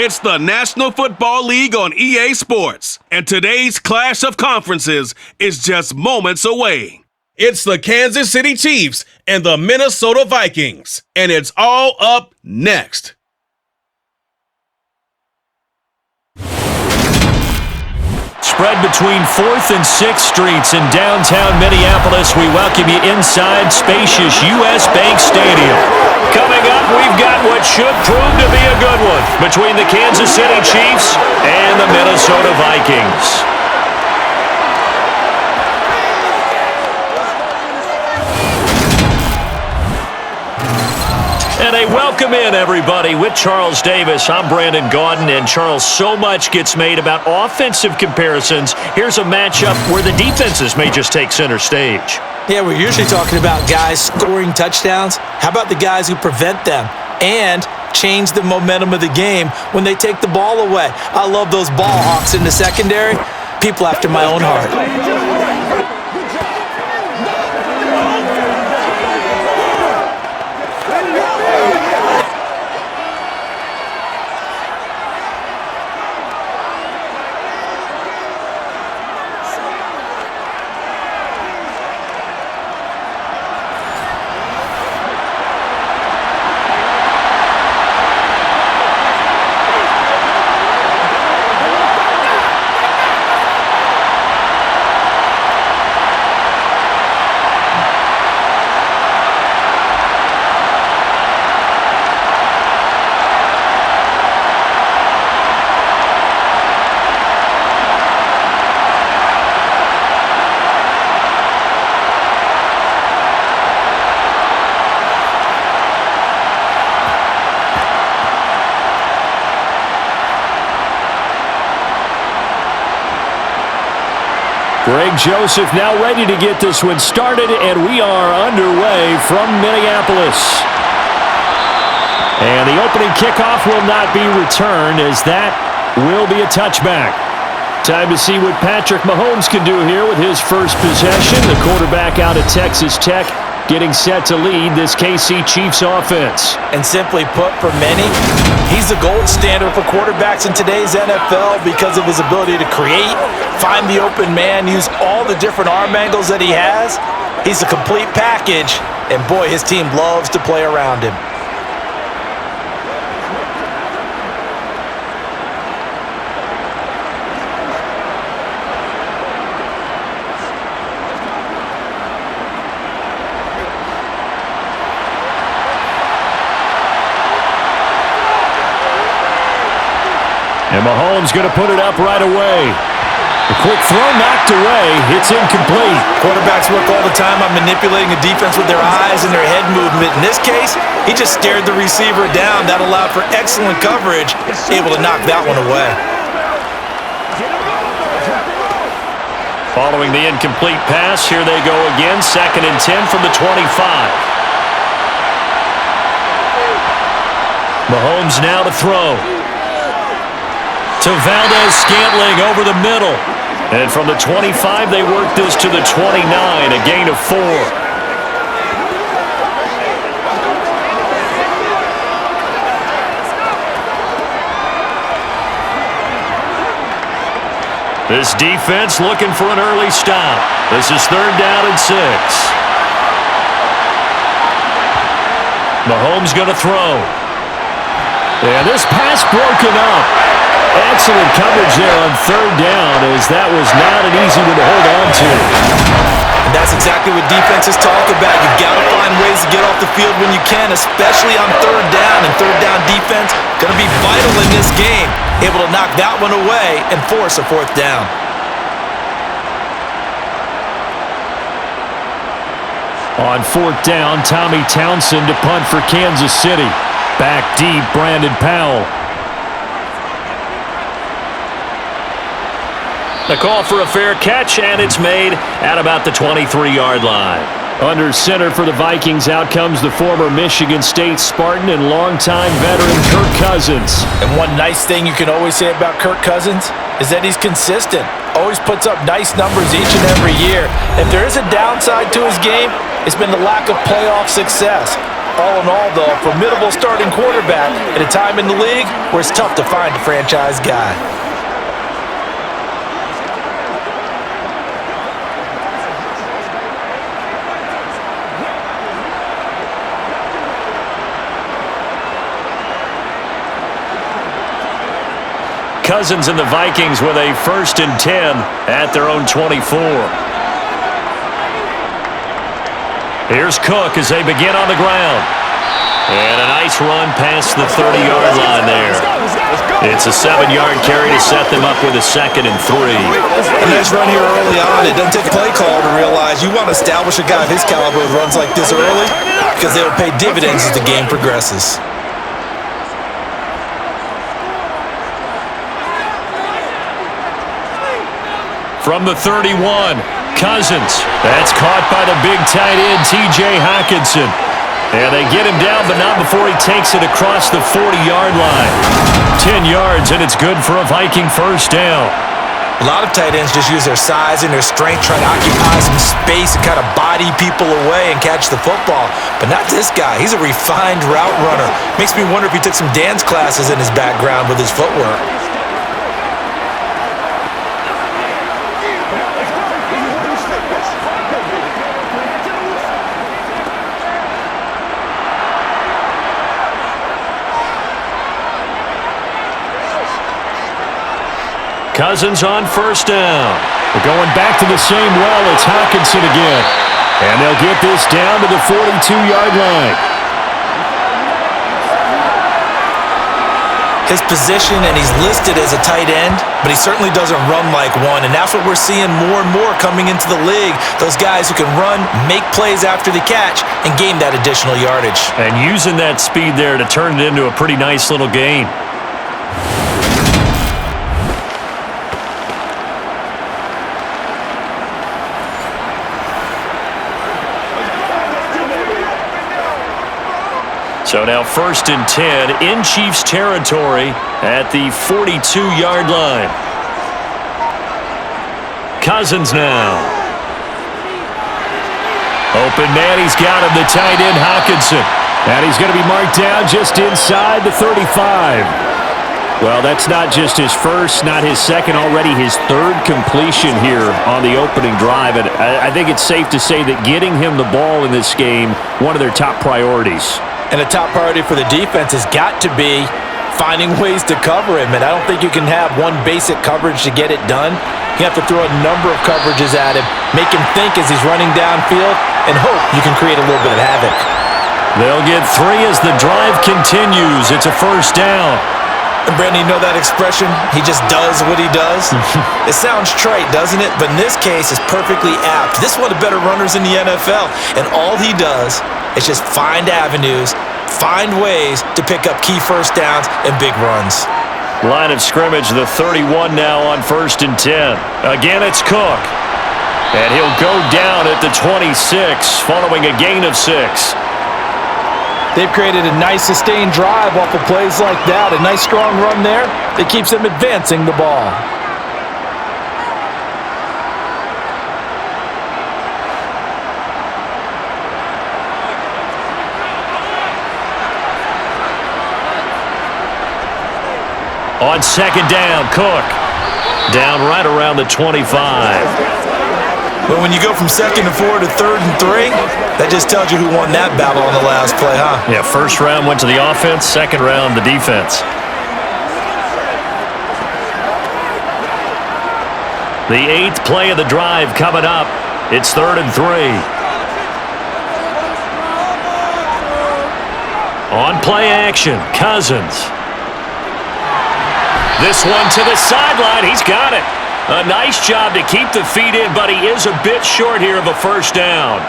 It's the National Football League on EA Sports, and today's clash of conferences is just moments away. It's the Kansas City Chiefs and the Minnesota Vikings, and it's all up next. Spread between 4th and 6th Streets in downtown Minneapolis. We welcome you inside spacious U.S. Bank Stadium. Coming up, we've got what should prove to be a good one between the Kansas City Chiefs and the Minnesota Vikings. And a welcome in, everybody, with Charles Davis. I'm Brandon Gaudin, and Charles, so much gets made about offensive comparisons. Here's a matchup where the defenses may just take center stage. Yeah, we're usually talking about guys scoring touchdowns. How about the guys who prevent them and change the momentum of the game when they take the ball away? I love those ball hawks in the secondary. People after my own heart. Greg Joseph now ready to get this one started, and we are underway from Minneapolis. And the opening kickoff will not be returned, as that will be a touchback. Time to see what Patrick Mahomes can do here with his first possession. The quarterback out of Texas Tech getting set to lead this KC Chiefs offense. And simply put, for many, he's the gold standard for quarterbacks in today's NFL because of his ability to create, find the open man, use all the different arm angles that he has. He's a complete package, and boy, his team loves to play around him. And Mahomes going to put it up right away. A quick throw knocked away. It's incomplete. Quarterbacks work all the time on manipulating the defense with their eyes and their head movement. In this case, he just stared the receiver down. That allowed for excellent coverage, able to knock that one away. Following the incomplete pass, here they go again. 2nd and 10 from the 25. Mahomes now to throw. To Valdez-Scantling over the middle. And from the 25, they work this to the 29, a gain of 4. This defense looking for an early stop. This is 3rd down and 6. Mahomes going to throw. And this pass broken up. Excellent coverage there on 3rd down, as that was not an easy one to hold on to. And that's exactly what defenses talk about. You've got to find ways to get off the field when you can, especially on 3rd down. And 3rd down defense going to be vital in this game. Able to knock that one away and force a 4th down. On 4th down, Tommy Townsend to punt for Kansas City. Back deep, Brandon Powell. The call for a fair catch, and it's made at about the 23-yard line. Under center for the Vikings, out comes the former Michigan State Spartan and longtime veteran Kirk Cousins. And one nice thing you can always say about Kirk Cousins is that he's consistent. Always puts up nice numbers each and every year. If there is a downside to his game, it's been the lack of playoff success. All in all, though, a formidable starting quarterback at a time in the league where it's tough to find a franchise guy. Cousins and the Vikings with a 1st and 10 at their own 24. Here's Cook as they begin on the ground. And a nice run past the 30-yard line there. It's a 7-yard carry to set them up with a 2nd and 3. A nice run here early on. It doesn't take a play call to realize you want to establish a guy of his caliber with runs like this early because they will pay dividends as the game progresses. From the 31, Cousins. That's caught by the big tight end, T.J. Hockenson. And they get him down, but not before he takes it across the 40-yard line. 10 yards, and it's good for a Viking 1st down. A lot of tight ends just use their size and their strength, trying to occupy some space and kind of body people away and catch the football. But not this guy. He's a refined route runner. Makes me wonder if he took some dance classes in his background with his footwork. Cousins on 1st down. We're going back to the same well. It's Hockenson again. And they'll get this down to the 42-yard line. His position, and he's listed as a tight end, but he certainly doesn't run like one, and that's what we're seeing more and more coming into the league. Those guys who can run, make plays after the catch, and gain that additional yardage. And using that speed there to turn it into a pretty nice little gain. So now 1st and 10 in Chiefs territory at the 42-yard line. Cousins now. Open man, he's got him, the tight end Hockenson. And he's going to be marked down just inside the 35. Well, that's not just his first, not his second, already his 3rd completion here on the opening drive. And I think it's safe to say that getting him the ball in this game, one of their top priorities. And a top priority for the defense has got to be finding ways to cover him. And I don't think you can have one basic coverage to get it done. You have to throw a number of coverages at him, make him think as he's running downfield, and hope you can create a little bit of havoc. They'll get 3 as the drive continues. It's a 1st down. And Brandon, you know that expression? He just does what he does? It sounds trite, doesn't it? But in this case, it's perfectly apt. This is one of the better runners in the NFL. And all he does is just find avenues, find ways to pick up key 1st downs and big runs. Line of scrimmage, the 31 now on 1st and 10. Again, it's Cook. And he'll go down at the 26 following a gain of 6. They've created a nice sustained drive off of plays like that. A nice strong run there that keeps them advancing the ball. On 2nd down, Cook. Down right around the 25. But when you go from 2nd and 4 to 3rd and 3, that just tells you who won that battle on the last play, huh? Yeah, 1st round went to the offense, 2nd round the defense. The 8th play of the drive coming up. It's 3rd and 3. On play action, Cousins. This one to the sideline. He's got it. A nice job to keep the feet in, but he is a bit short here of a 1st down.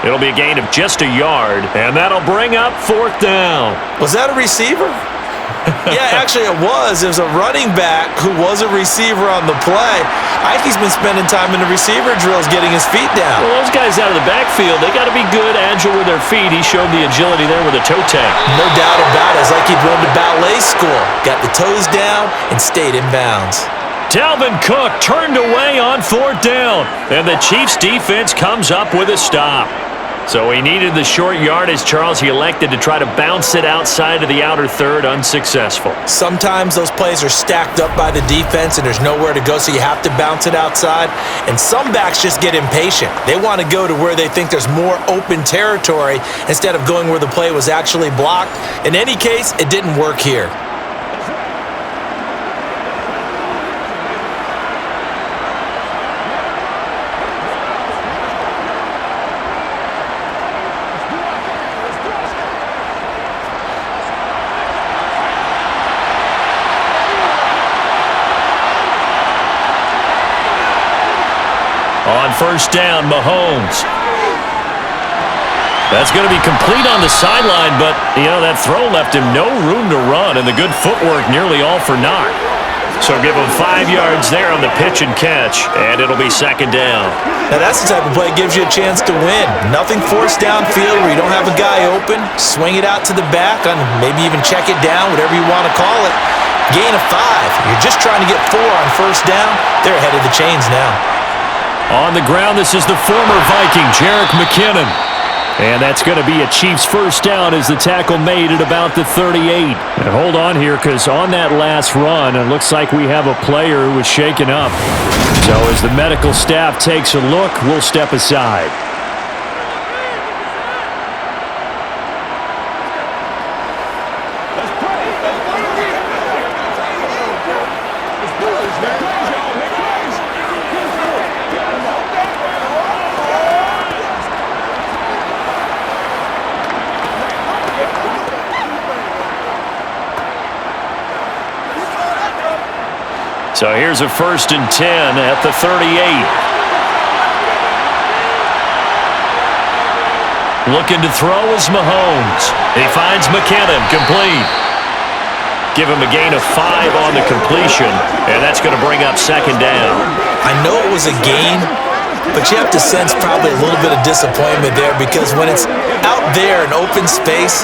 It'll be a gain of just a yard, and that'll bring up 4th down. Was that a receiver? Yeah, actually it was. It was a running back who was a receiver on the play. Ikey's been spending time in the receiver drills getting his feet down. Well, those guys out of the backfield, they got to be good, agile with their feet. He showed the agility there with a toe tag. No doubt about it. It's like he'd run to ballet school. Got the toes down and stayed in bounds. Dalvin Cook turned away on 4th down, and the Chiefs defense comes up with a stop. So he needed the short yardage, Charles. He elected to try to bounce it outside of the outer third, unsuccessful. Sometimes those plays are stacked up by the defense and there's nowhere to go, so you have to bounce it outside. And some backs just get impatient. They want to go to where they think there's more open territory instead of going where the play was actually blocked. In any case, it didn't work here. On first down, Mahomes. That's going to be complete on the sideline, but, that throw left him no room to run, and the good footwork nearly all for naught. So give him 5 yards there on the pitch and catch, and it'll be second down. Now that's the type of play that gives you a chance to win. Nothing forced downfield where you don't have a guy open. Swing it out to the back, and maybe even check it down, whatever you want to call it. Gain of 5. You're just trying to get 4 on first down. They're ahead of the chains now. On the ground, this is the former Viking, Jerick McKinnon. And that's going to be a Chiefs first down as the tackle made at about the 38. And hold on here, because on that last run, it looks like we have a player who was shaken up. So as the medical staff takes a look, we'll step aside. So here's a 1st and 10 at the 38. Looking to throw is Mahomes. He finds McKinnon, complete. Give him a gain of 5 on the completion, and that's going to bring up second down. I know it was a gain, but you have to sense probably a little bit of disappointment there because when it's out there in open space,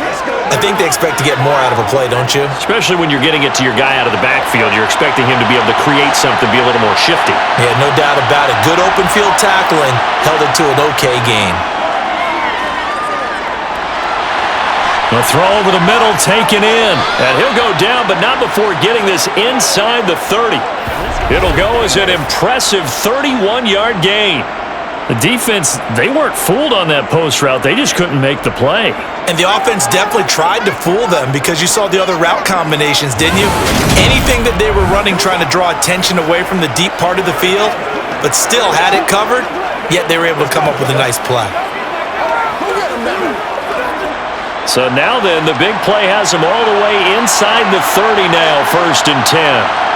I think they expect to get more out of a play, don't you? Especially when you're getting it to your guy out of the backfield. You're expecting him to be able to create something, be a little more shifty. Yeah, no doubt about it. Good open field tackling, held it to an okay gain. The throw over the middle, taken in. And he'll go down, but not before getting this inside the 30. It'll go as an impressive 31-yard gain. The defense, they weren't fooled on that post route. They just couldn't make the play. And the offense definitely tried to fool them because you saw the other route combinations, didn't you? Anything that they were running trying to draw attention away from the deep part of the field, but still had it covered, yet they were able to come up with a nice play. So now then, the big play has them all the way inside the 30 now, 1st and 10.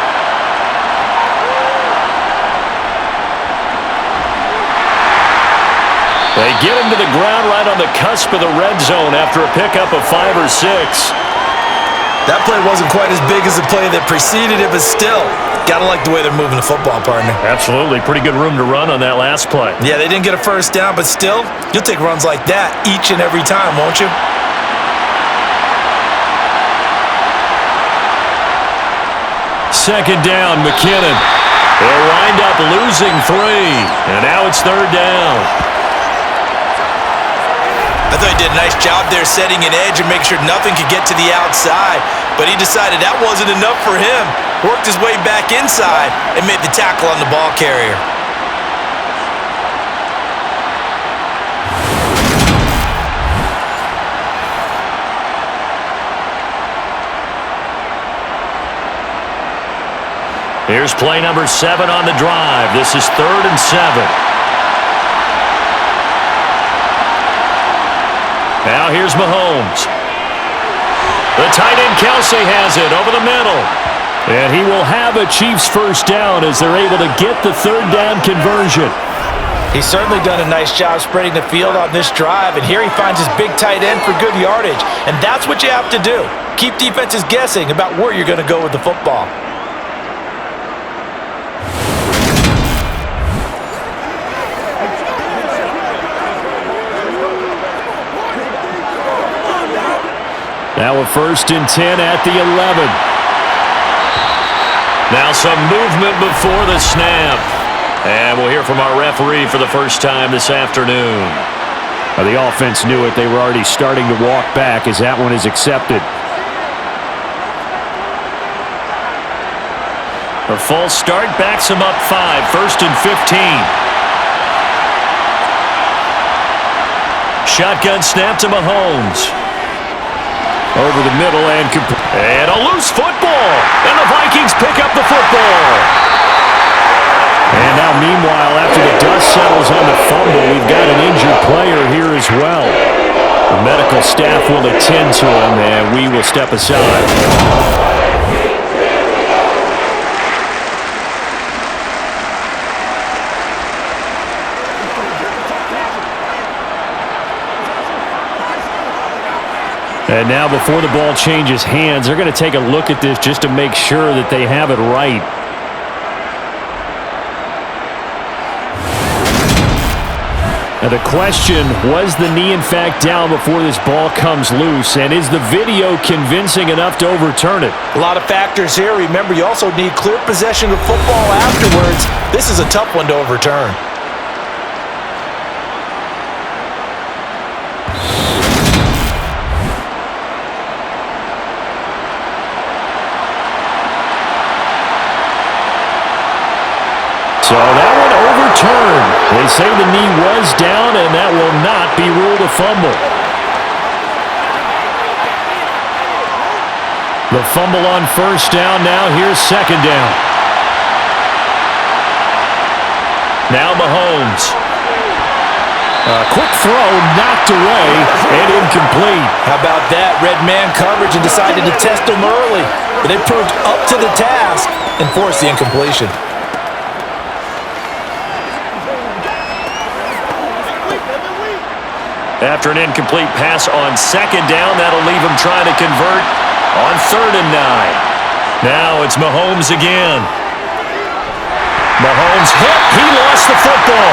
They get him to the ground right on the cusp of the red zone after a pickup of 5 or 6. That play wasn't quite as big as the play that preceded it, but still, gotta like the way they're moving the football, partner. Absolutely. Pretty good room to run on that last play. Yeah, they didn't get a first down, but still, you'll take runs like that each and every time, won't you? Second down, McKinnon. They'll wind up losing 3, and now it's 3rd down. I thought he did a nice job there setting an edge and make sure nothing could get to the outside, but he decided that wasn't enough for him. Worked his way back inside and made the tackle on the ball carrier. Here's play number 7 on the drive. This is 3rd and 7. Now here's Mahomes. The tight end Kelsey has it over the middle. And he will have a Chiefs first down as they're able to get the 3rd down conversion. He's certainly done a nice job spreading the field on this drive, and here he finds his big tight end for good yardage. And that's what you have to do. Keep defenses guessing about where you're going to go with the football. Now a 1st and 10 at the 11. Now some movement before the snap. And we'll hear from our referee for the first time this afternoon. The offense knew it. They were already starting to walk back as that one is accepted. A false start backs him up 5, 1st and 15. Shotgun snap to Mahomes. Over the middle and a loose football. And the Vikings pick up the football. And now, meanwhile, after the dust settles on the fumble, we've got an injured player here as well. The medical staff will attend to him, and we will step aside. And now before the ball changes hands, they're going to take a look at this just to make sure that they have it right. Now the question, was the knee in fact down before this ball comes loose? And is the video convincing enough to overturn it? A lot of factors here. Remember, you also need clear possession of football afterwards. This is a tough one to overturn. So that one overturned. They say the knee was down, and that will not be ruled a fumble. The fumble on 1st down. Now here's 2nd down. Now Mahomes. A quick throw knocked away and incomplete. How about that? Red man coverage and decided to test him early. But they proved up to the task and forced the incompletion. After an incomplete pass on 2nd down, that'll leave him trying to convert on 3rd and 9. Now it's Mahomes again. Mahomes hit. He lost the football.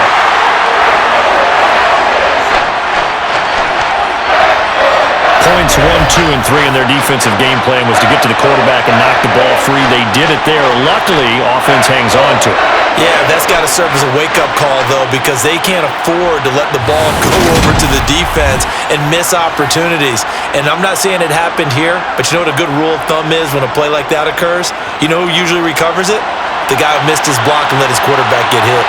Points 1, 2, and 3 in their defensive game plan was to get to the quarterback and knock the ball free. They did it there. Luckily, offense hangs on to it. Yeah, that's got to serve as a wake-up call, though, because they can't afford to let the ball go over to the defense and miss opportunities. And I'm not saying it happened here, but you know what a good rule of thumb is when a play like that occurs? You know who usually recovers it? The guy who missed his block and let his quarterback get hit.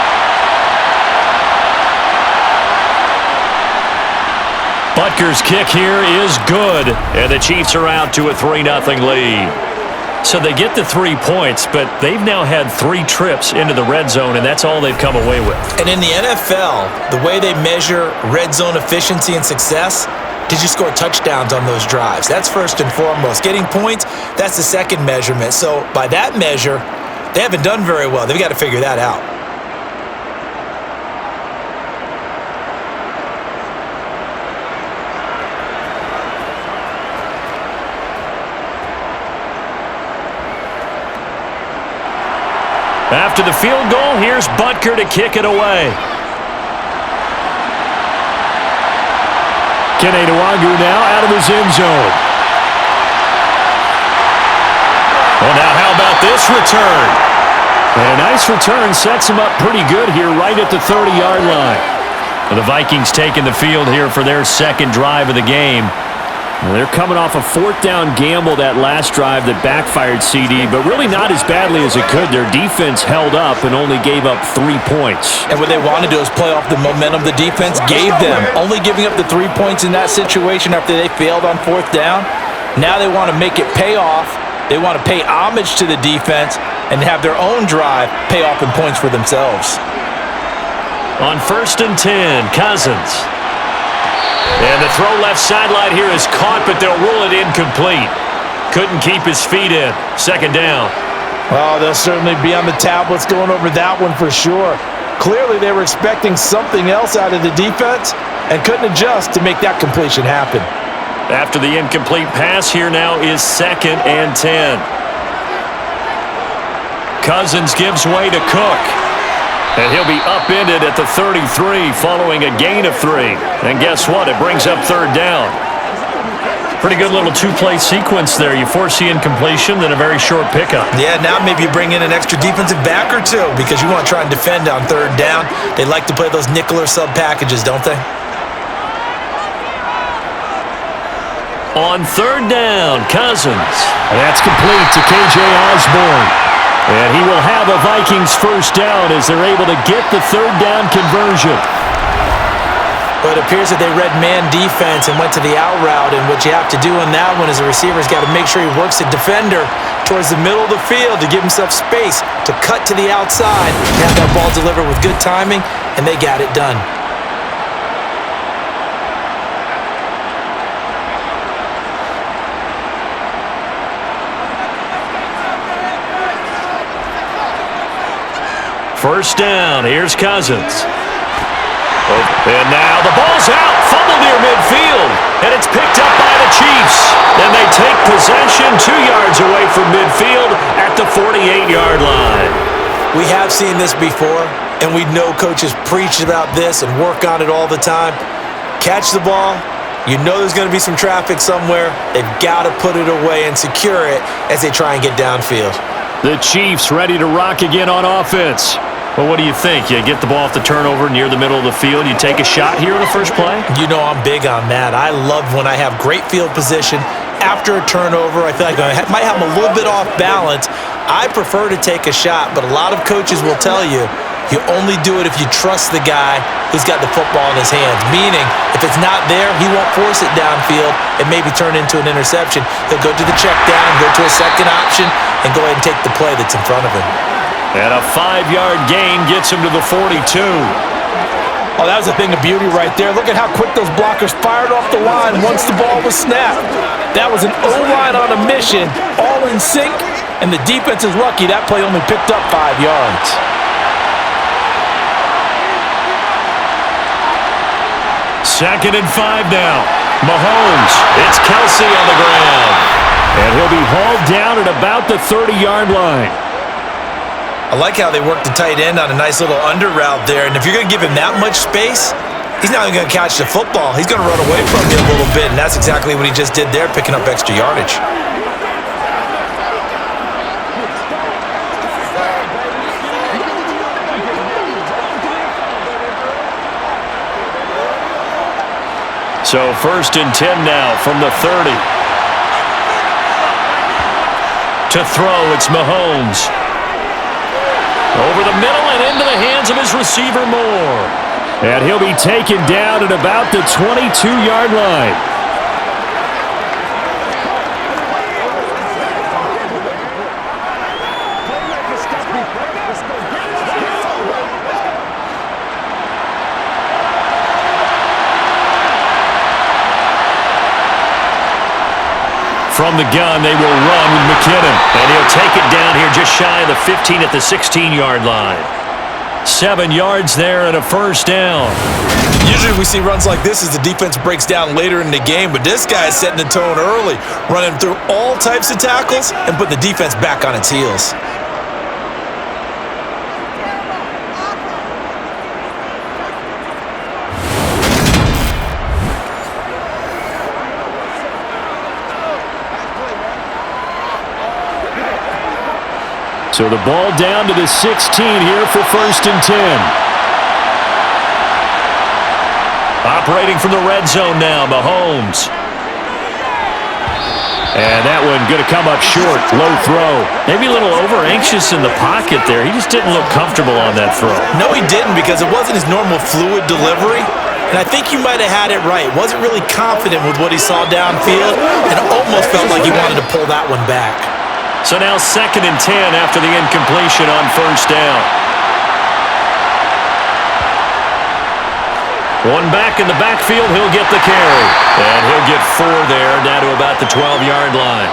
Butker's kick here is good, and the Chiefs are out to a 3-0 lead. So they get the 3 points, but they've now had 3 trips into the red zone, and that's all they've come away with. And in the NFL, the way they measure red zone efficiency and success, did you score touchdowns on those drives? That's first and foremost. Getting points, that's the second measurement. So by that measure, they haven't done very well. They've got to figure that out. After the field goal, here's Butker to kick it away. Keneduagu now out of his end zone. Well, now how about this return? And a nice return sets him up pretty good here right at the 30-yard line. Well, the Vikings taking the field here for their 2nd drive of the game. Well, they're coming off a 4th down gamble that last drive that backfired CD, but really not as badly as it could. Their defense held up and only gave up 3 points. And what they want to do is play off the momentum the defense gave them. Only giving up the 3 points in that situation after they failed on 4th down. Now they want to make it pay off. They want to pay homage to the defense and have their own drive pay off in points for themselves. On 1st and 10, Cousins. And the throw left sideline here is caught, but they'll rule it incomplete. Couldn't keep his feet in. 2nd down. Oh, they'll certainly be on the tablets going over that one for sure. Clearly they were expecting something else out of the defense and couldn't adjust to make that completion happen. After the incomplete pass, here now is 2nd and 10. Cousins gives way to Cook. And he'll be upended at the 33 following a gain of 3. And guess what? It brings up 3rd down. Pretty good little 2-play sequence there. You force the incompletion, then a very short pickup. Yeah, now maybe you bring in an extra defensive back or 2 because you want to try and defend on 3rd down. They like to play those nickel or sub packages, don't they? On third down, Cousins. That's complete to K.J. Osborne. And he will have a Vikings first down as they're able to get the third down conversion. But it appears that they read man defense and went to the out route, and what you have to do on that one is the receiver's got to make sure he works the defender towards the middle of the field to give himself space to cut to the outside and have that ball delivered with good timing, and they got it done. First down, here's Cousins. And now the ball's out, fumble near midfield, and it's picked up by the Chiefs. And they take possession 2 yards away from midfield at the 48-yard line. We have seen this before, and we know coaches preach about this and work on it all the time. Catch the ball. You know there's going to be some traffic somewhere. They've got to put it away and secure it as they try and get downfield. The Chiefs ready to rock again on offense. Well, what do you think? You get the ball off the turnover near the middle of the field. You take a shot here in the first play? You know I'm big on that. I love when I have great field position after a turnover. I feel like I might have them a little bit off balance. I prefer to take a shot, but a lot of coaches will tell you, you only do it if you trust the guy who's got the football in his hands. Meaning, if it's not there, he won't force it downfield and maybe turn into an interception. He'll go to the check down, go to a second option, and go ahead and take the play that's in front of him. And a 5-yard gain gets him to the 42. Oh, that was a thing of beauty right there. Look at how quick those blockers fired off the line once the ball was snapped. That was an O-line on a mission, all in sync, and the defense is lucky that play only picked up 5 yards. Second and 5 now. Mahomes. It's Kelsey on the ground. And he'll be hauled down at about the 30-yard line. I like how they work the tight end on a nice little under route there. And if you're going to give him that much space, he's not even going to catch the football. He's going to run away from you a little bit, and that's exactly what he just did there, picking up extra yardage. So first and 10 now from the 30. To throw, it's Mahomes. Over the middle and into the hands of his receiver Moore. And he'll be taken down at about the 22-yard line. From the gun, they will run with McKinnon. And he'll take it down here just shy of the 15 at the 16-yard line. 7 yards there and a first down. Usually we see runs like this as the defense breaks down later in the game, but this guy is setting the tone early, running through all types of tackles and putting the defense back on its heels. So the ball down to the 16 here for first and 10. Operating from the red zone now, Mahomes. And that one going to come up short, low throw. Maybe a little over-anxious in the pocket there. He just didn't look comfortable on that throw. No, he didn't, because it wasn't his normal fluid delivery. And I think you might have had it right. Wasn't really confident with what he saw downfield, and it almost felt like he wanted to pull that one back. So now second and 10 after the incompletion on first down. One back in the backfield, he'll get the carry. And he'll get 4 there, down to about the 12-yard line.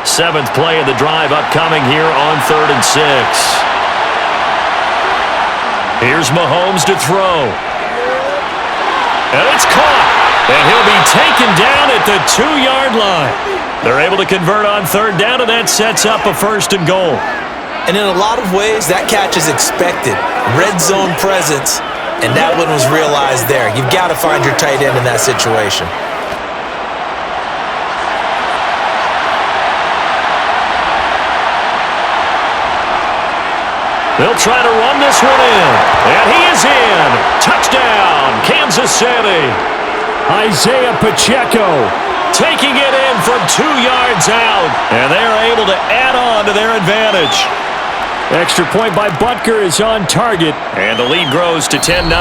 Seventh play of the drive upcoming here on 3rd and 6. Here's Mahomes to throw. And it's caught. And he'll be taken down at the 2-yard line. They're able to convert on 3rd down, and that sets up a 1st and goal. And in a lot of ways, that catch is expected. Red zone presence, and that one was realized there. You've got to find your tight end in that situation. They'll try to run this one in. And he is in. Touchdown, Kansas City. Isaiah Pacheco taking it in from 2 yards out. And they are able to add on to their advantage. Extra point by Butker is on target. And the lead grows to 10-0.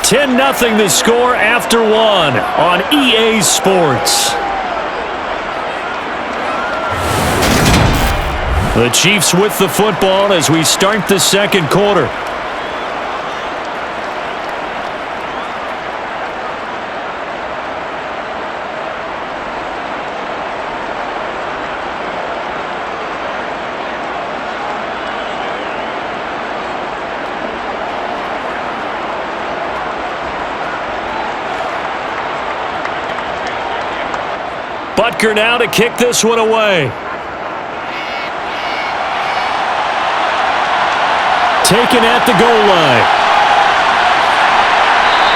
10-0 the score after one on EA Sports. The Chiefs with the football as we start the second quarter. Butker now to kick this one away. Taken at the goal line.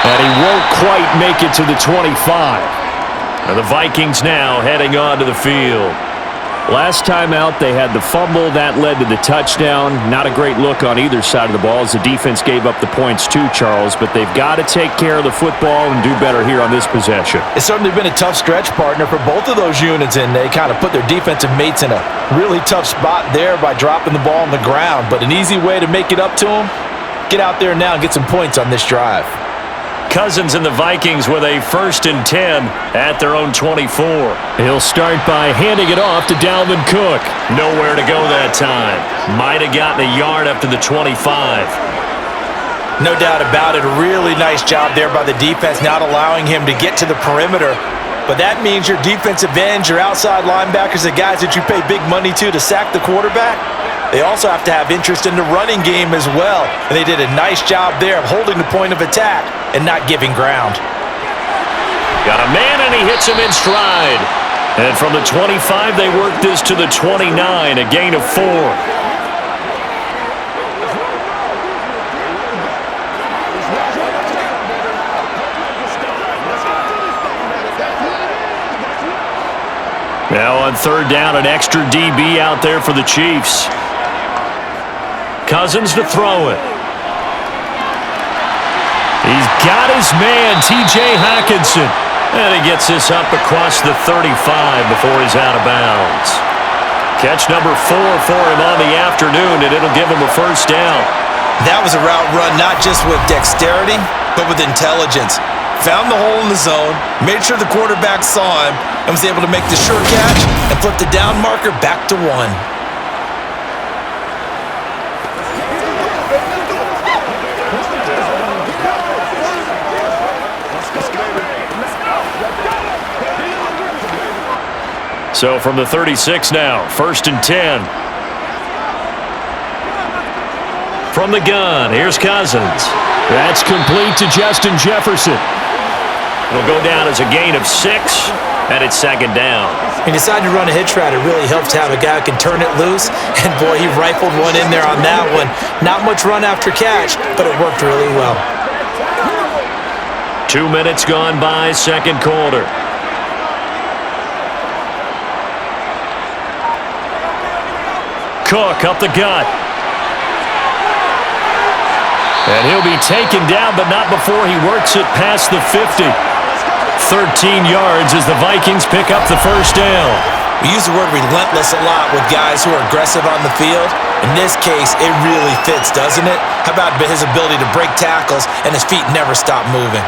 And he won't quite make it to the 25. And the Vikings now heading onto the field. Last time out, they had the fumble. That led to the touchdown. Not a great look on either side of the ball as the defense gave up the points too, Charles. But they've got to take care of the football and do better here on this possession. It's certainly been a tough stretch, partner, for both of those units, and they kind of put their defensive mates in a really tough spot there by dropping the ball on the ground. But an easy way to make it up to them, get out there now and get some points on this drive. Cousins and the Vikings with a 1st and 10 at their own 24. He'll start by handing it off to Dalvin Cook. Nowhere to go that time. Might have gotten a yard up to the 25. No doubt about it. A really nice job there by the defense, not allowing him to get to the perimeter. But that means your defensive ends, your outside linebackers, the guys that you pay big money to sack the quarterback, they also have to have interest in the running game as well. And they did a nice job there of holding the point of attack and not giving ground. Got a man, and he hits him in stride. And from the 25, they work this to the 29, a gain of 4. Now on 3rd down, an extra DB out there for the Chiefs. Cousins to throw it. He's got his man, T.J. Hockenson. And he gets this up across the 35 before he's out of bounds. Catch number 4 for him on the afternoon, and it'll give him a 1st down. That was a route run not just with dexterity, but with intelligence. Found the hole in the zone, made sure the quarterback saw him, and was able to make the sure catch and flip the down marker back to 1. So from the 36 now, 1st and 10. From the gun, here's Cousins. That's complete to Justin Jefferson. It'll go down as a gain of 6, and it's 2nd down. He decided to run a hitch route. It really helps to have a guy who can turn it loose. And, boy, he rifled one in there on that one. Not much run after catch, but it worked really well. 2 minutes gone by, second quarter. Cook up the gut. And he'll be taken down, but not before he works it past the 50. 13 yards as the Vikings pick up the 1st down. We use the word relentless a lot with guys who are aggressive on the field. In this case, it really fits, doesn't it? How about his ability to break tackles and his feet never stop moving?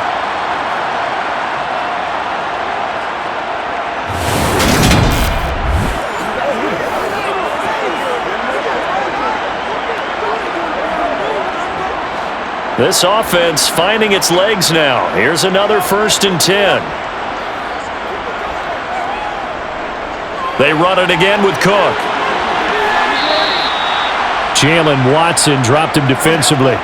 This offense finding its legs now. Here's another 1st and 10. They run it again with Cook. Jalen Watson dropped him defensively.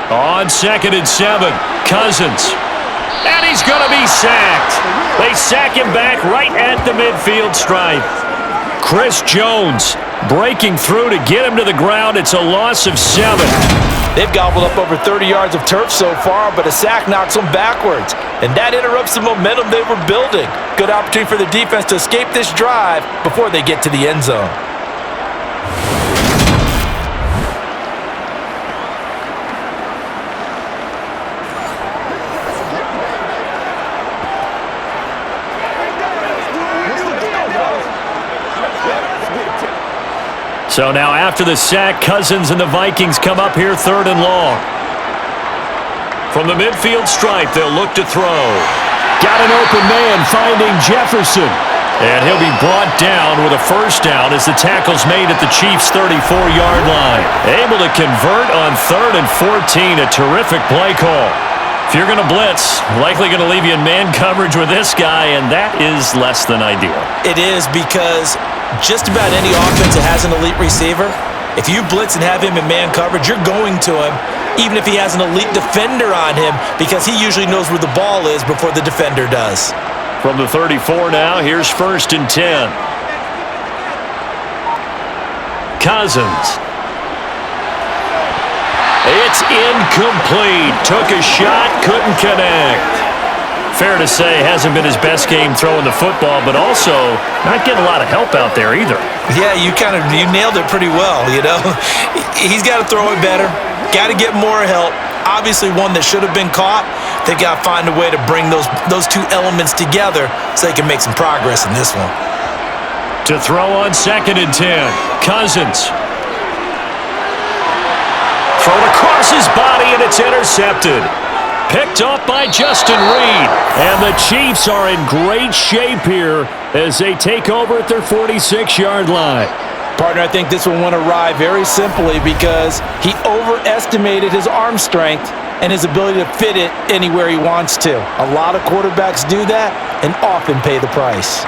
On 2nd and 7, Cousins. And he's going to be sacked. They sack him back right at the midfield stripe. Chris Jones breaking through to get him to the ground. It's a loss of 7. They've gobbled up over 30 yards of turf so far, but a sack knocks them backwards. And that interrupts the momentum they were building. Good opportunity for the defense to escape this drive before they get to the end zone. So now after the sack, Cousins and the Vikings come up here 3rd and long. From the midfield stripe, they'll look to throw. Got an open man finding Jefferson. And he'll be brought down with a first down as the tackle's made at the Chiefs' 34-yard line. Able to convert on 3rd and 14, a terrific play call. If you're going to blitz, likely going to leave you in man coverage with this guy, and that is less than ideal. It is, because just about any offense that has an elite receiver, if you blitz and have him in man coverage, you're going to him, even if he has an elite defender on him, because he usually knows where the ball is before the defender does. From the 34 now, here's 1st and 10. Cousins. It's incomplete. Took a shot, couldn't connect. Fair to say, hasn't been his best game throwing the football, but also not getting a lot of help out there either. Yeah, you nailed it pretty well, you know. He's got to throw it better. Got to get more help. Obviously one that should have been caught. They got to find a way to bring those two elements together so they can make some progress in this one. To throw on 2nd and 10. Cousins. Thrown across his body, and it's intercepted. Picked up by Justin Reed. And the Chiefs are in great shape here as they take over at their 46-yard line. Partner, I think this one went awry very simply because he overestimated his arm strength and his ability to fit it anywhere he wants to. A lot of quarterbacks do that and often pay the price.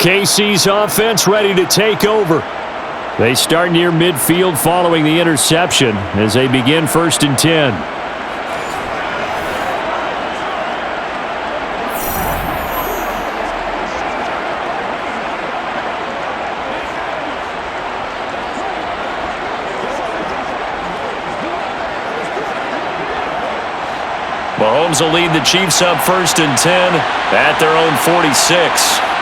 KC's offense ready to take over. They start near midfield following the interception as they begin 1st and 10. Mahomes will lead the Chiefs up 1st and 10 at their own 46.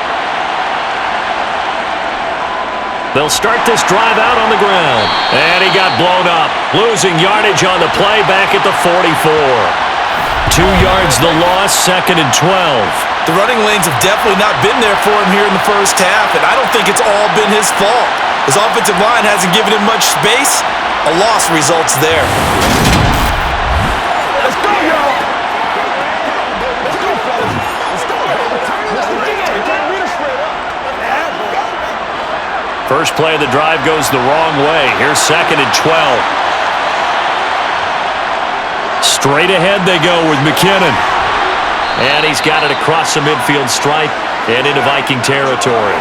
They'll start this drive out on the ground. And he got blown up. Losing yardage on the play back at the 44. 2 yards the loss, 2nd and 12. The running lanes have definitely not been there for him here in the first half, and I don't think it's all been his fault. His offensive line hasn't given him much space. A loss results there. Let's go, y'all! First play of the drive goes the wrong way. Here's 2nd and 12. Straight ahead they go with McKinnon. And he's got it across the midfield stripe and into Viking territory.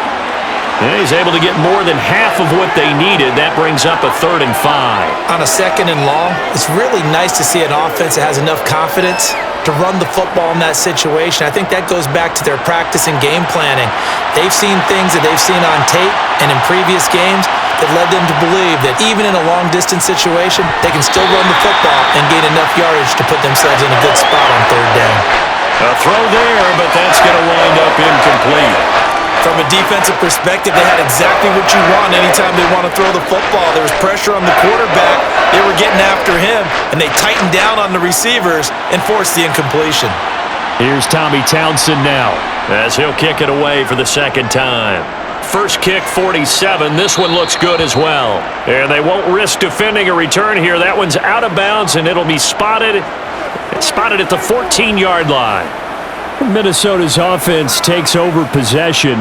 And he's able to get more than half of what they needed. That brings up a 3rd and 5. On a 2nd and long, it's really nice to see an offense that has enough confidence to run the football in that situation. I think that goes back to their practice and game planning. They've seen things that they've seen on tape and in previous games that led them to believe that even in a long-distance situation, they can still run the football and gain enough yardage to put themselves in a good spot on 3rd down. A throw there, but that's going to wind up incomplete. From a defensive perspective, they had exactly what you want anytime they want to throw the football. There was pressure on the quarterback. They were getting after him, and they tightened down on the receivers and forced the incompletion. Here's Tommy Townsend now as he'll kick it away for the 2nd time. First kick, 47. This one looks good as well. And they won't risk defending a return here. That one's out of bounds, and it'll be spotted at the 14-yard line. Minnesota's offense takes over possession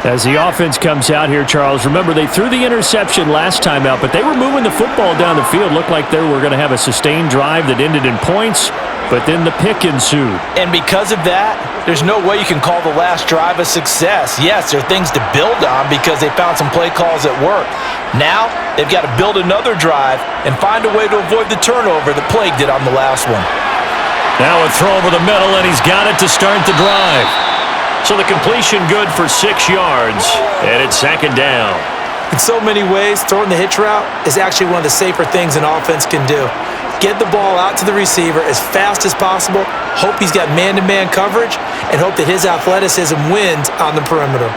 as the offense comes out here, Charles. Remember, they threw the interception last time out, but they were moving the football down the field. Looked like they were going to have a sustained drive that ended in points. but then the pick ensued. And because of that, there's no way you can call the last drive a success. Yes, there are things to build on because they found some play calls that work. Now, they've got to build another drive and find a way to avoid the turnover that plagued it on the last one. Now a throw over the middle, and he's got it to start the drive. So the completion good for 6 yards, and it's second down. In so many ways, throwing the hitch route is actually one of the safer things an offense can do. Get the ball out to the receiver as fast as possible, hope he's got man-to-man coverage, and hope that his athleticism wins on the perimeter.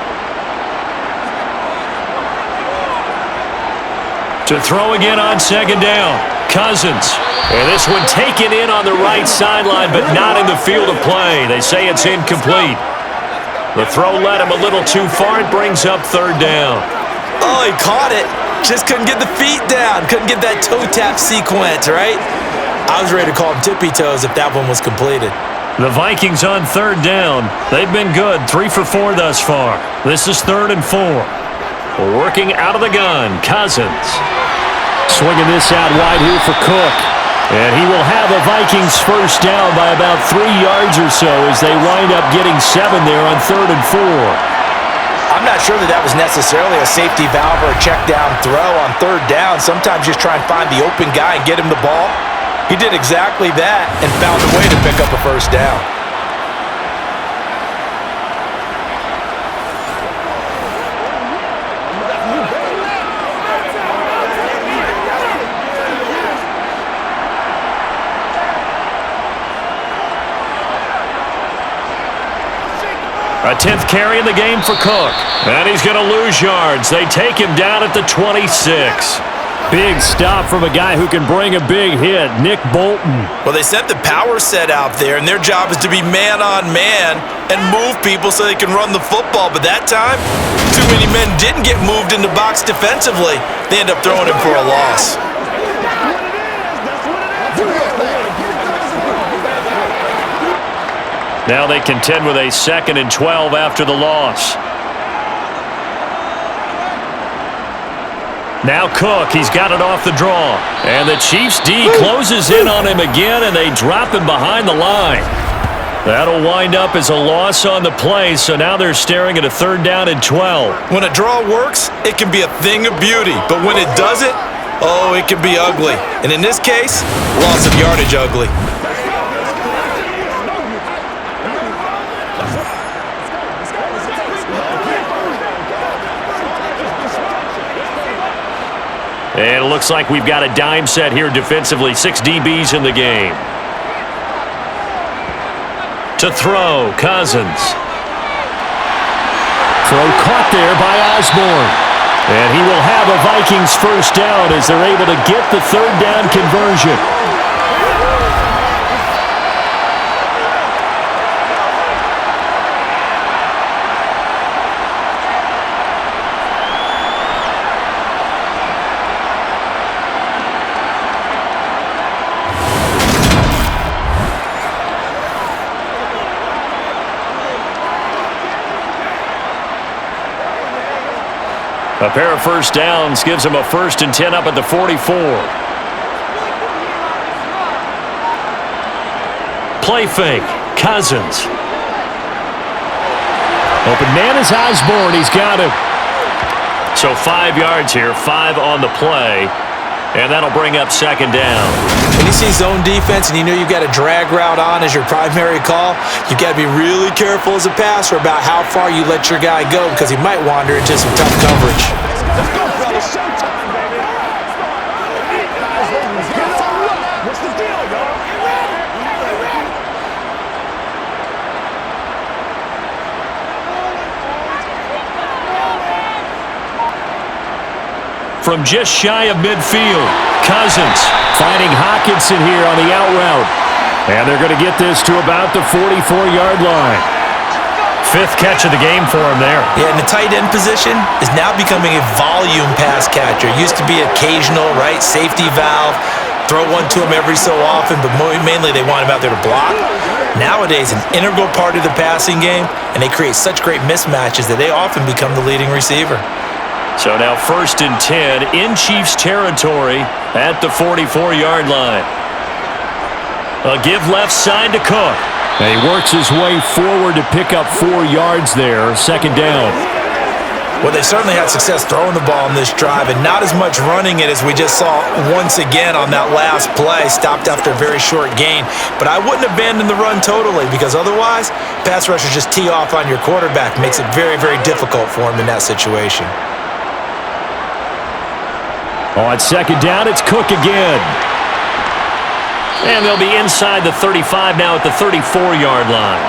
To throw again on second down, Cousins. And this one taken in on the right sideline, but not in the field of play. They say it's incomplete. The throw led him a little too far. It brings up third down. Oh, he caught it. Just couldn't get the feet down. Couldn't get that toe tap sequence, right? I was ready to call him tippy toes if that one was completed. The Vikings on third down. They've been good, 3 for 4 thus far. This is 3rd and 4. Working out of the gun, Cousins. Swinging this out wide here for Cook. And he will have the Vikings first down by about 3 yards or so as they wind up getting 7 there on 3rd and 4. I'm not sure that was necessarily a safety valve or a check down throw on third down. Sometimes just try and find the open guy and get him the ball. He did exactly that and found a way to pick up a first down. A 10th carry in the game for Cook. And he's going to lose yards. They take him down at the 26. Big stop from a guy who can bring a big hit, Nick Bolton. Well, they sent the power set out there, and their job is to be man-on-man and move people so they can run the football. But that time, too many men didn't get moved in the box defensively. They end up throwing him for a loss. Now they contend with a 2nd and 12 after the loss. Now Cook, he's got it off the draw. And the Chiefs D closes in on him again, and they drop him behind the line. That'll wind up as a loss on the play, so now they're staring at a 3rd down and 12. When a draw works, it can be a thing of beauty. But when it doesn't, oh, it can be ugly. And in this case, loss of yardage ugly. And it looks like we've got a dime set here defensively. 6 DBs in the game. To throw, Cousins. Throw caught there by Osborne. And he will have a Vikings first down as they're able to get the 3rd down conversion. A pair of first downs gives him a 1st and 10 up at the 44. Play fake, Cousins. Open man is Osborne, he's got him. So 5 yards here, 5 on the play, and that'll bring up 2nd down. When you see zone defense and you know you've got a drag route on as your primary call, you've got to be really careful as a passer about how far you let your guy go because he might wander into some tough coverage. Let's go, fellas. Showtime, baby. What's the deal, y'all? From just shy of midfield, Cousins finding Hawkinson here on the out route. And they're going to get this to about the 44-yard line. 5th catch of the game for him there. Yeah, and the tight end position is now becoming a volume pass catcher. It used to be occasional, right, safety valve, throw one to him every so often, but mainly they want him out there to block. Nowadays, an integral part of the passing game, and they create such great mismatches that they often become the leading receiver. So now 1st and 10 in Chiefs territory at the 44-yard line. A give left side to Cook. And he works his way forward to pick up 4 yards there. Second down. Well, they certainly had success throwing the ball in this drive and not as much running it as we just saw once again on that last play. Stopped after a very short gain. But I wouldn't abandon the run totally because otherwise, pass rushers just tee off on your quarterback. Makes it very, very difficult for him in that situation. On second down, it's Cook again. And they'll be inside the 35 now at the 34-yard line.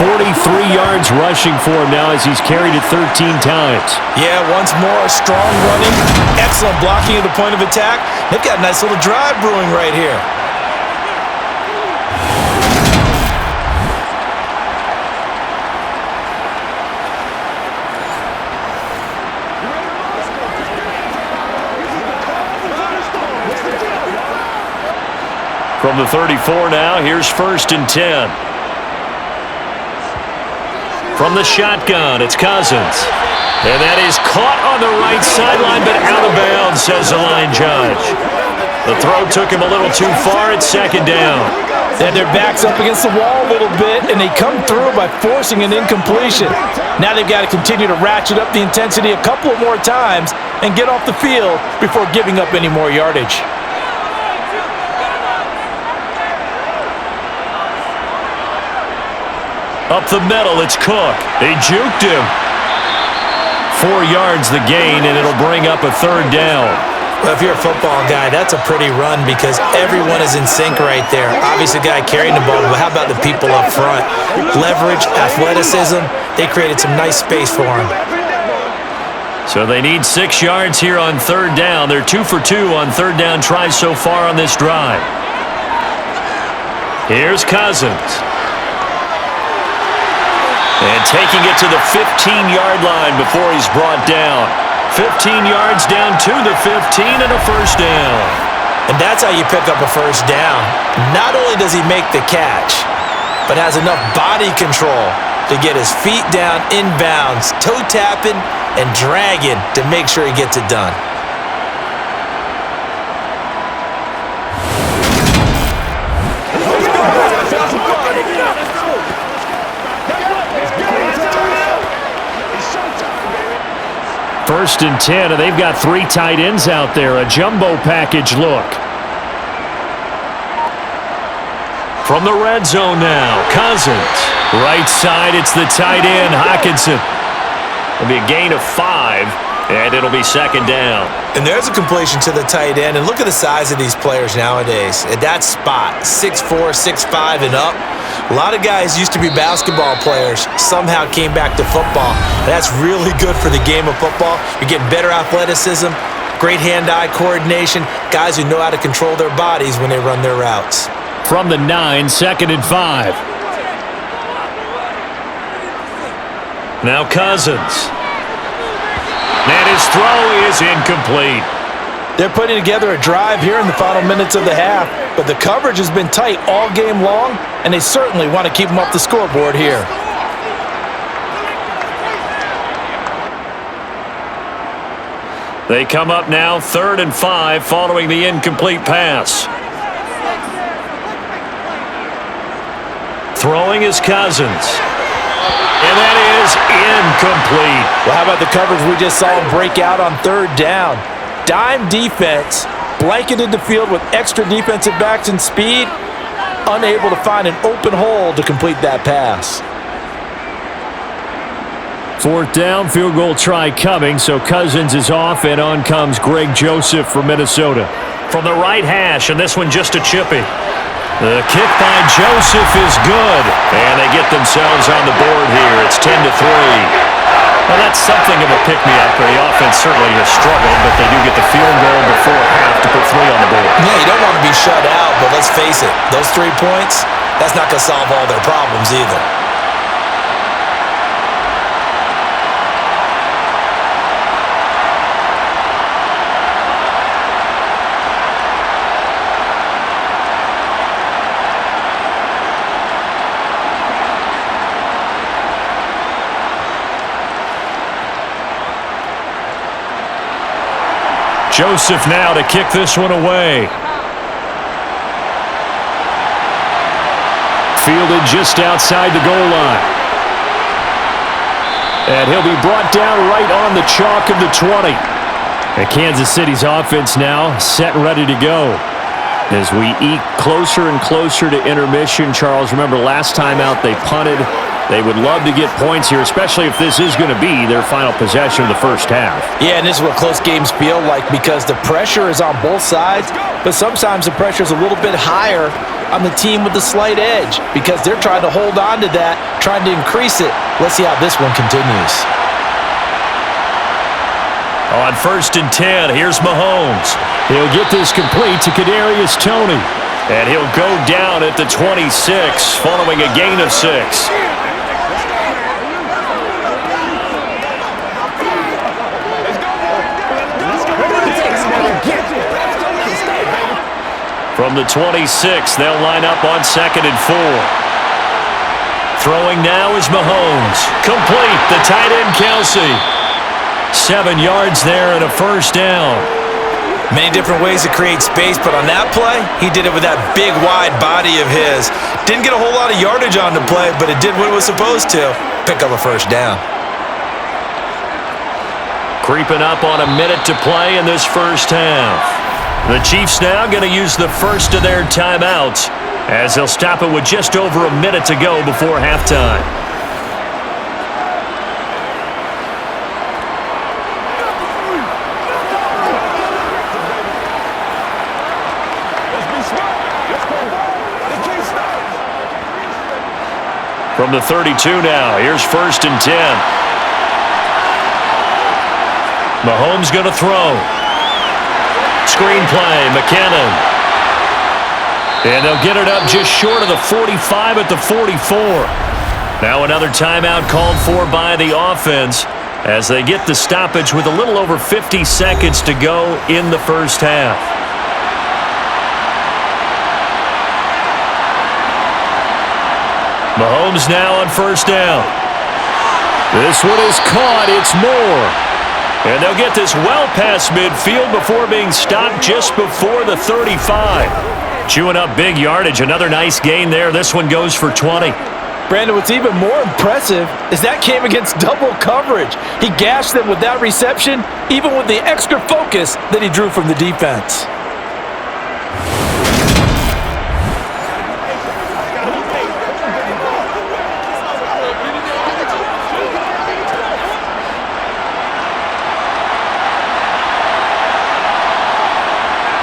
43 yards rushing for him now as he's carried it 13 times. Yeah, once more, strong running, excellent blocking at the point of attack. They've got a nice little drive brewing right here. From the 34 now, here's 1st and 10. From the shotgun, it's Cousins. And that is caught on the right sideline, but out of bounds, says the line judge. The throw took him a little too far at second down. They had their backs up against the wall a little bit, and they come through by forcing an incompletion. Now they've got to continue to ratchet up the intensity a couple of more times and get off the field before giving up any more yardage. Up the middle, it's Cook. They juked him. 4 yards the gain, and it'll bring up a 3rd down. Well, if you're a football guy, that's a pretty run because everyone is in sync right there. Obviously, the guy carrying the ball, but how about the people up front? Leverage, athleticism, they created some nice space for him. So they need 6 yards here on 3rd down. They're 2 for 2 on 3rd down tries so far on this drive. Here's Cousins. And taking it to the 15-yard line before he's brought down. 15 yards down to the 15 and a 1st down. And that's how you pick up a 1st down. Not only does he make the catch, but has enough body control to get his feet down inbounds, toe tapping and dragging to make sure he gets it done. First and 10, and they've got 3 tight ends out there. A jumbo package look. From the red zone now, Cousins. Right side, it's the tight end, Hockenson. It'll be a gain of 5, and it'll be 2nd down. And there's a completion to the tight end, and look at the size of these players nowadays. At that spot, 6'4", 6'5", and up. A lot of guys used to be basketball players, somehow came back to football. That's really good for the game of football. You're getting better athleticism, great hand-eye coordination, guys who know how to control their bodies when they run their routes. From the 9, 2nd and 5. Now Cousins. And his throw is incomplete. They're putting together a drive here in the final minutes of the half, but the coverage has been tight all game long, and they certainly want to keep them off the scoreboard here. They come up now 3rd and 5 following the incomplete pass. Throwing is Cousins. And that is incomplete. Well, how about the coverage we just saw break out on 3rd down? Dime defense, blanketed the field with extra defensive backs and speed, unable to find an open hole to complete that pass. 4th down, field goal try coming, so Cousins is off, and on comes Greg Joseph from Minnesota. From the right hash, and this one just a chippy. The kick by Joseph is good, and they get themselves on the board here. It's 10-3. Well, that's something of a pick-me-up. The offense certainly has struggled, but they do get the field goal before half to put 3 on the board. Yeah, you don't want to be shut out, but let's face it, those 3 points, that's not going to solve all their problems either. Joseph now to kick this one away. Fielded just outside the goal line. And he'll be brought down right on the chalk of the 20. And Kansas City's offense now set and ready to go. As we eke closer and closer to intermission, Charles, remember last time out they punted. They would love to get points here, especially if this is going to be their final possession of the first half. Yeah, and this is what close games feel like because the pressure is on both sides, but sometimes the pressure is a little bit higher on the team with the slight edge because they're trying to hold on to that, trying to increase it. Let's see how this one continues. On 1st and 10, here's Mahomes. He'll get this complete to Kadarius Toney. And he'll go down at the 26 following a gain of 6. From the 26, they'll line up on 2nd and 4. Throwing now is Mahomes. Complete, the tight end Kelsey. 7 yards there and a first down. Many different ways to create space, but on that play, he did it with that big, wide body of his. Didn't get a whole lot of yardage on the play, but it did what it was supposed to. Pick up a first down. Creeping up on a minute to play in this first half. The Chiefs now going to use the first of their timeouts as they'll stop it with just over a minute to go before halftime. From the 32 now, here's 1st and 10. Mahomes going to throw. Screen play, McKinnon. And they'll get it up just short of the 45 at the 44. Now another timeout called for by the offense as they get the stoppage with a little over 50 seconds to go in the first half. Mahomes now on 1st down. This one is caught. It's Moore. And they'll get this well past midfield before being stopped just before the 35. Chewing up big yardage. Another nice gain there. This one goes for 20. Brandon, what's even more impressive is that came against double coverage. He gashed them with that reception, even with the extra focus that he drew from the defense.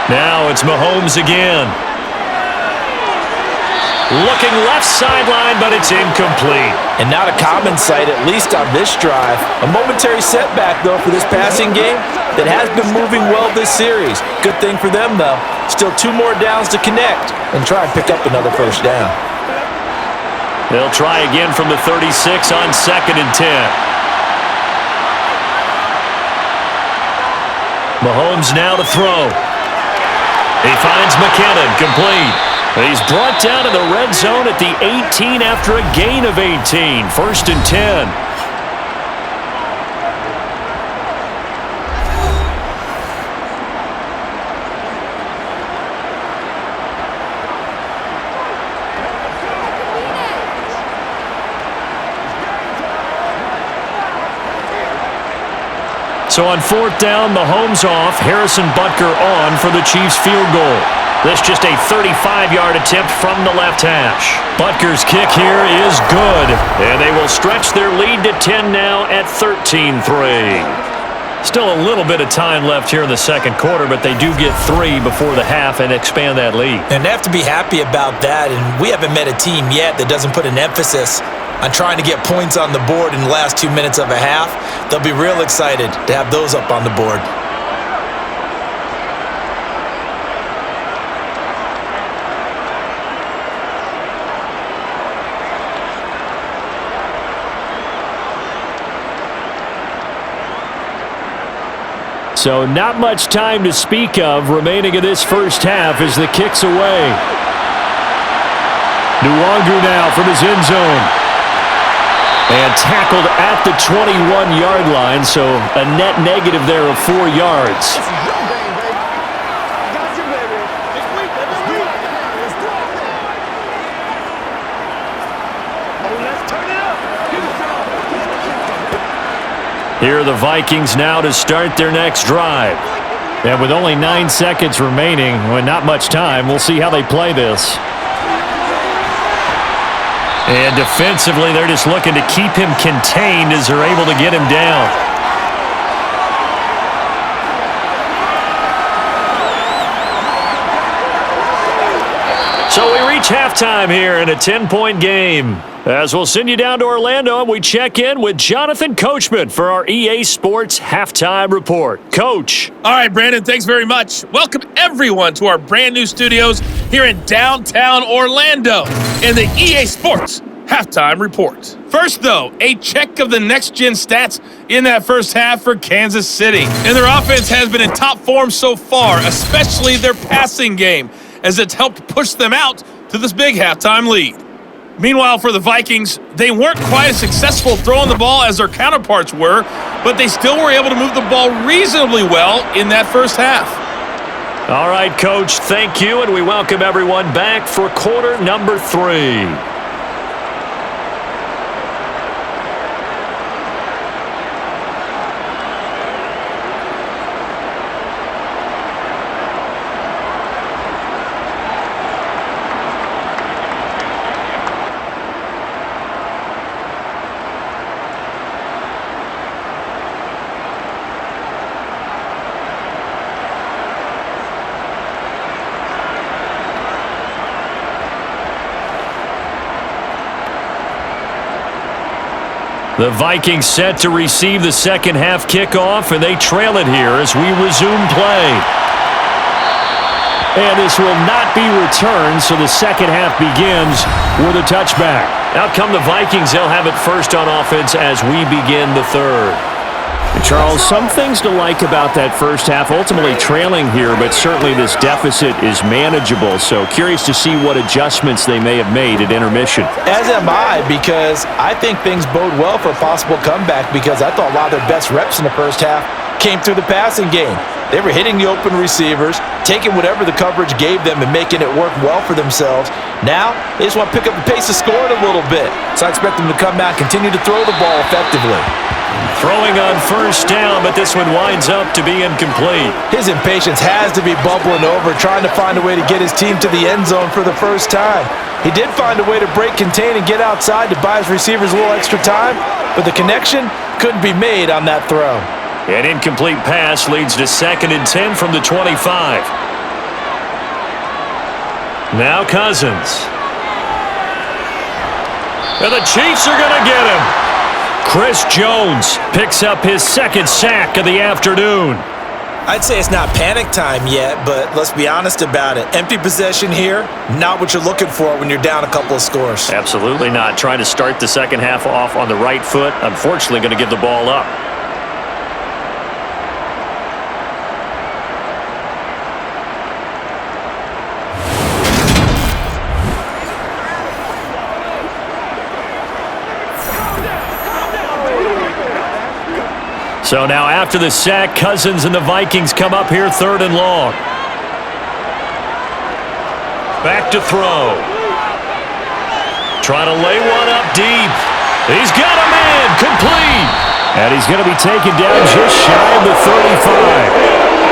Now it's Mahomes again. Looking left sideline, but it's incomplete. And not a common sight, at least on this drive. A momentary setback, though, for this passing game that has been moving well this series. Good thing for them, though. Still 2 more downs to connect and try and pick up another first down. They'll try again from the 36 on 2nd and 10. Mahomes now to throw. He finds McKinnon, complete. He's brought down to the red zone at the 18 after a gain of 18. 1st and 10. So on 4th down, Mahomes off, Harrison Butker on for the Chiefs field goal. This just a 35-yard attempt from the left hash. Butker's kick here is good, and they will stretch their lead to 10 now at 13-3. Still a little bit of time left here in the second quarter, but they do get 3 before the half and expand that lead. And they have to be happy about that, and we haven't met a team yet that doesn't put an emphasis on trying to get points on the board in the last 2 minutes of a half. They'll be real excited to have those up on the board. So not much time to speak of remaining in this first half as the kick's away. Nwangu now from his end zone. And tackled at the 21-yard line, so a net negative there of 4 yards. Here are the Vikings now to start their next drive. And with only 9 seconds remaining, well, not much time, we'll see how they play this. And defensively, they're just looking to keep him contained as they're able to get him down. So we reach halftime here in a 10-point game. As we'll send you down to Orlando, and we check in with Jonathan Coachman for our EA Sports Halftime Report. Coach. All right, Brandon, thanks very much. Welcome, everyone, to our brand new studios here in downtown Orlando in the EA Sports Halftime Report. First, though, a check of the next-gen stats in that first half for Kansas City. And their offense has been in top form so far, especially their passing game, as it's helped push them out to this big halftime lead. Meanwhile, for the Vikings, they weren't quite as successful throwing the ball as their counterparts were, but they still were able to move the ball reasonably well in that first half. All right, Coach, thank you, and we welcome everyone back for quarter number 3. The Vikings set to receive the second half kickoff, and they trail it here as we resume play. And this will not be returned, so the second half begins with a touchback. Out come the Vikings. They'll have it first on offense as we begin the third. Charles, some things to like about that first half, ultimately trailing here, but certainly this deficit is manageable. So curious to see what adjustments they may have made at intermission. As am I, because I think things bode well for a possible comeback, because I thought a lot of their best reps in the first half came through the passing game. They were hitting the open receivers, taking whatever the coverage gave them and making it work well for themselves. Now, they just want to pick up the pace of scoring a little bit. So I expect them to come out and continue to throw the ball effectively. Throwing on first down, but this one winds up to be incomplete. His impatience has to be bubbling over, trying to find a way to get his team to the end zone for the first time. He did find a way to break, contain, and get outside to buy his receivers a little extra time, but the connection couldn't be made on that throw. An incomplete pass leads to 2nd and 10 from the 25. Now Cousins. And the Chiefs are going to get him. Chris Jones picks up his second sack of the afternoon. I'd say it's not panic time yet, but let's be honest about it. Empty possession here, not what you're looking for when you're down a couple of scores. Absolutely not. Trying to start the second half off on the right foot. Unfortunately, going to give the ball up. So now after the sack, Cousins and the Vikings come up here 3rd and long. Back to throw. Trying to lay one up deep. He's got a man, complete. And he's going to be taken down just shy of the 35.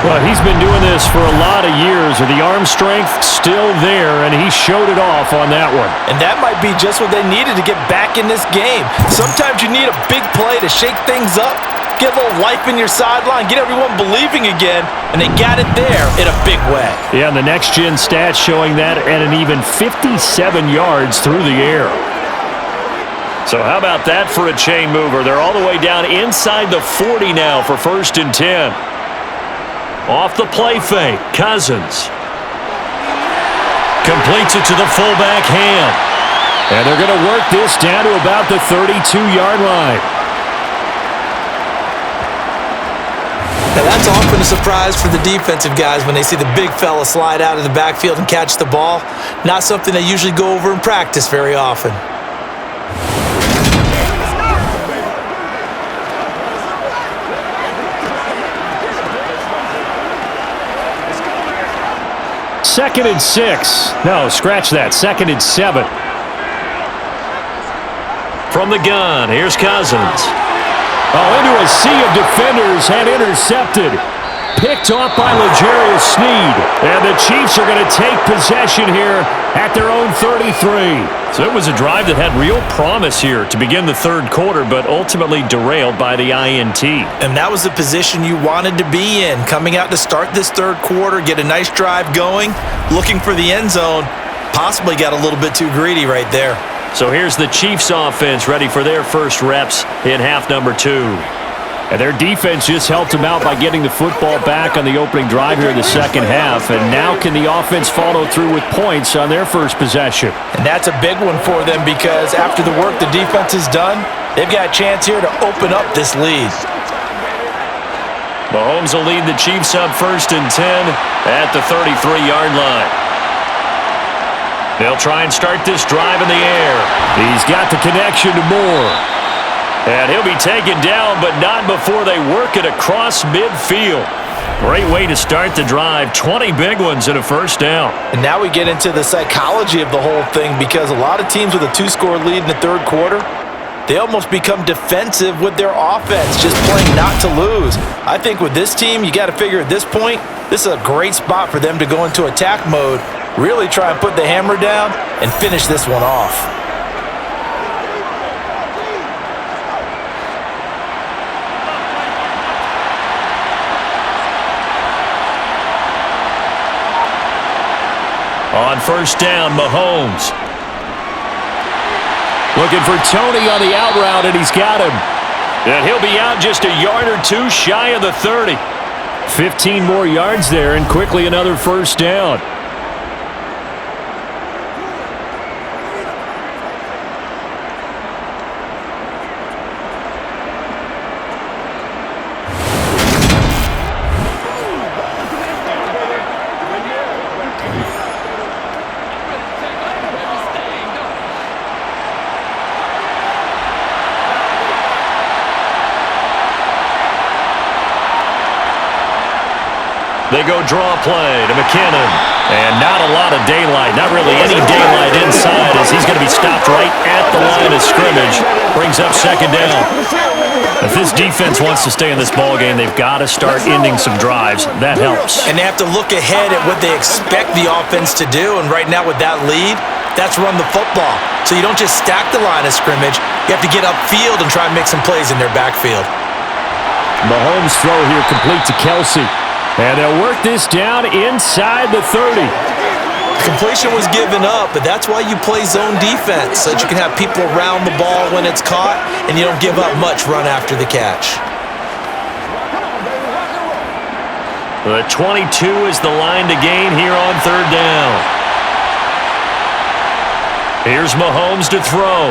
Well, he's been doing this for a lot of years, and the arm strength still there, and he showed it off on that one. And that might be just what they needed to get back in this game. Sometimes you need a big play to shake things up, get a little life in your sideline, get everyone believing again, and they got it there in a big way. Yeah, and the next-gen stats showing that at an even 57 yards through the air. So how about that for a chain mover? They're all the way down inside the 40 now for 1st and 10. Off the play fake, Cousins. Completes it to the fullback hand. And they're going to work this down to about the 32-yard line. Now that's often a surprise for the defensive guys when they see the big fella slide out of the backfield and catch the ball. Not something they usually go over in practice very often. Second and 6. No, scratch that. 2nd and 7. From the gun, here's Cousins. Oh, into a sea of defenders and intercepted. Picked off by L'Jarius Sneed. And the Chiefs are going to take possession here at their own 33. So it was a drive that had real promise here to begin the third quarter, but ultimately derailed by the INT. And that was the position you wanted to be in. Coming out to start this third quarter, get a nice drive going, looking for the end zone. Possibly got a little bit too greedy right there. So here's the Chiefs offense ready for their first reps in half number 2. And their defense just helped them out by getting the football back on the opening drive here in the second half. And now can the offense follow through with points on their first possession? And that's a big one for them because after the work the defense has done, they've got a chance here to open up this lead. Mahomes will lead the Chiefs up 1st and 10 at the 33-yard line. They'll try and start this drive in the air. He's got the connection to Moore. And he'll be taken down, but not before they work it across midfield. Great way to start the drive. 20 big ones and a first down. And now we get into the psychology of the whole thing because a lot of teams with a 2-score lead in the third quarter, they almost become defensive with their offense, just playing not to lose. I think with this team, you got to figure at this point, this is a great spot for them to go into attack mode, really try and put the hammer down and finish this one off. On first down, Mahomes. Looking for Tony on the out route, and he's got him. And he'll be out just a yard or two shy of the 30. 15 more yards there, and quickly another first down. They go draw play to McKinnon. And not a lot of daylight, not really any daylight inside as he's going to be stopped right at the line of scrimmage. Brings up second down. If this defense wants to stay in this ballgame, they've got to start ending some drives. That helps. And they have to look ahead at what they expect the offense to do. And right now with that lead, that's run the football. So you don't just stack the line of scrimmage. You have to get upfield and try and make some plays in their backfield. Mahomes' throw here complete to Kelsey. And they'll work this down inside the 30. Completion was given up, but that's why you play zone defense, so that you can have people around the ball when it's caught, and you don't give up much run after the catch. The 22 is the line to gain here on third down. Here's Mahomes to throw.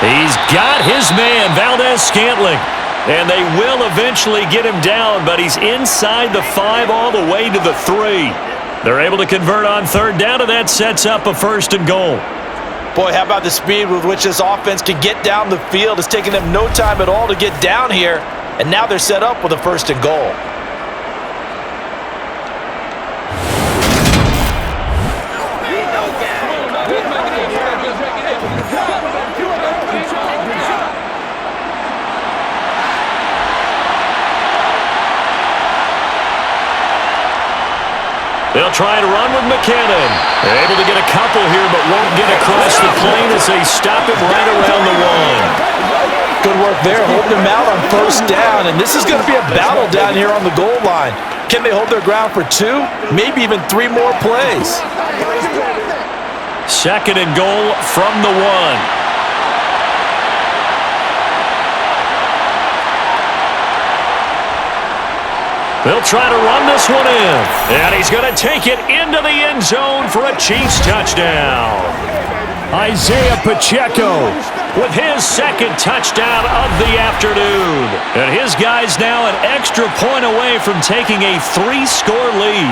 He's got his man, Valdez-Scantling. And they will eventually get him down, but he's inside the 5 all the way to the 3. They're able to convert on third down, and that sets up a first and goal. Boy, how about the speed with which this offense can get down the field? It's taking them no time at all to get down here, and now they're set up with a first and goal. They'll try to run with McKinnon. They're able to get a couple here, but won't get across the plane as they stop him right around the 1. Good work there, holding him out on first down, and this is going to be a battle down here on the goal line. Can they hold their ground for 2, maybe even 3 more plays? Second and goal from the 1. They'll try to run this one in. And he's going to take it into the end zone for a Chiefs touchdown. Isaiah Pacheco with his second touchdown of the afternoon. And his guys now an extra point away from taking a 3-score lead.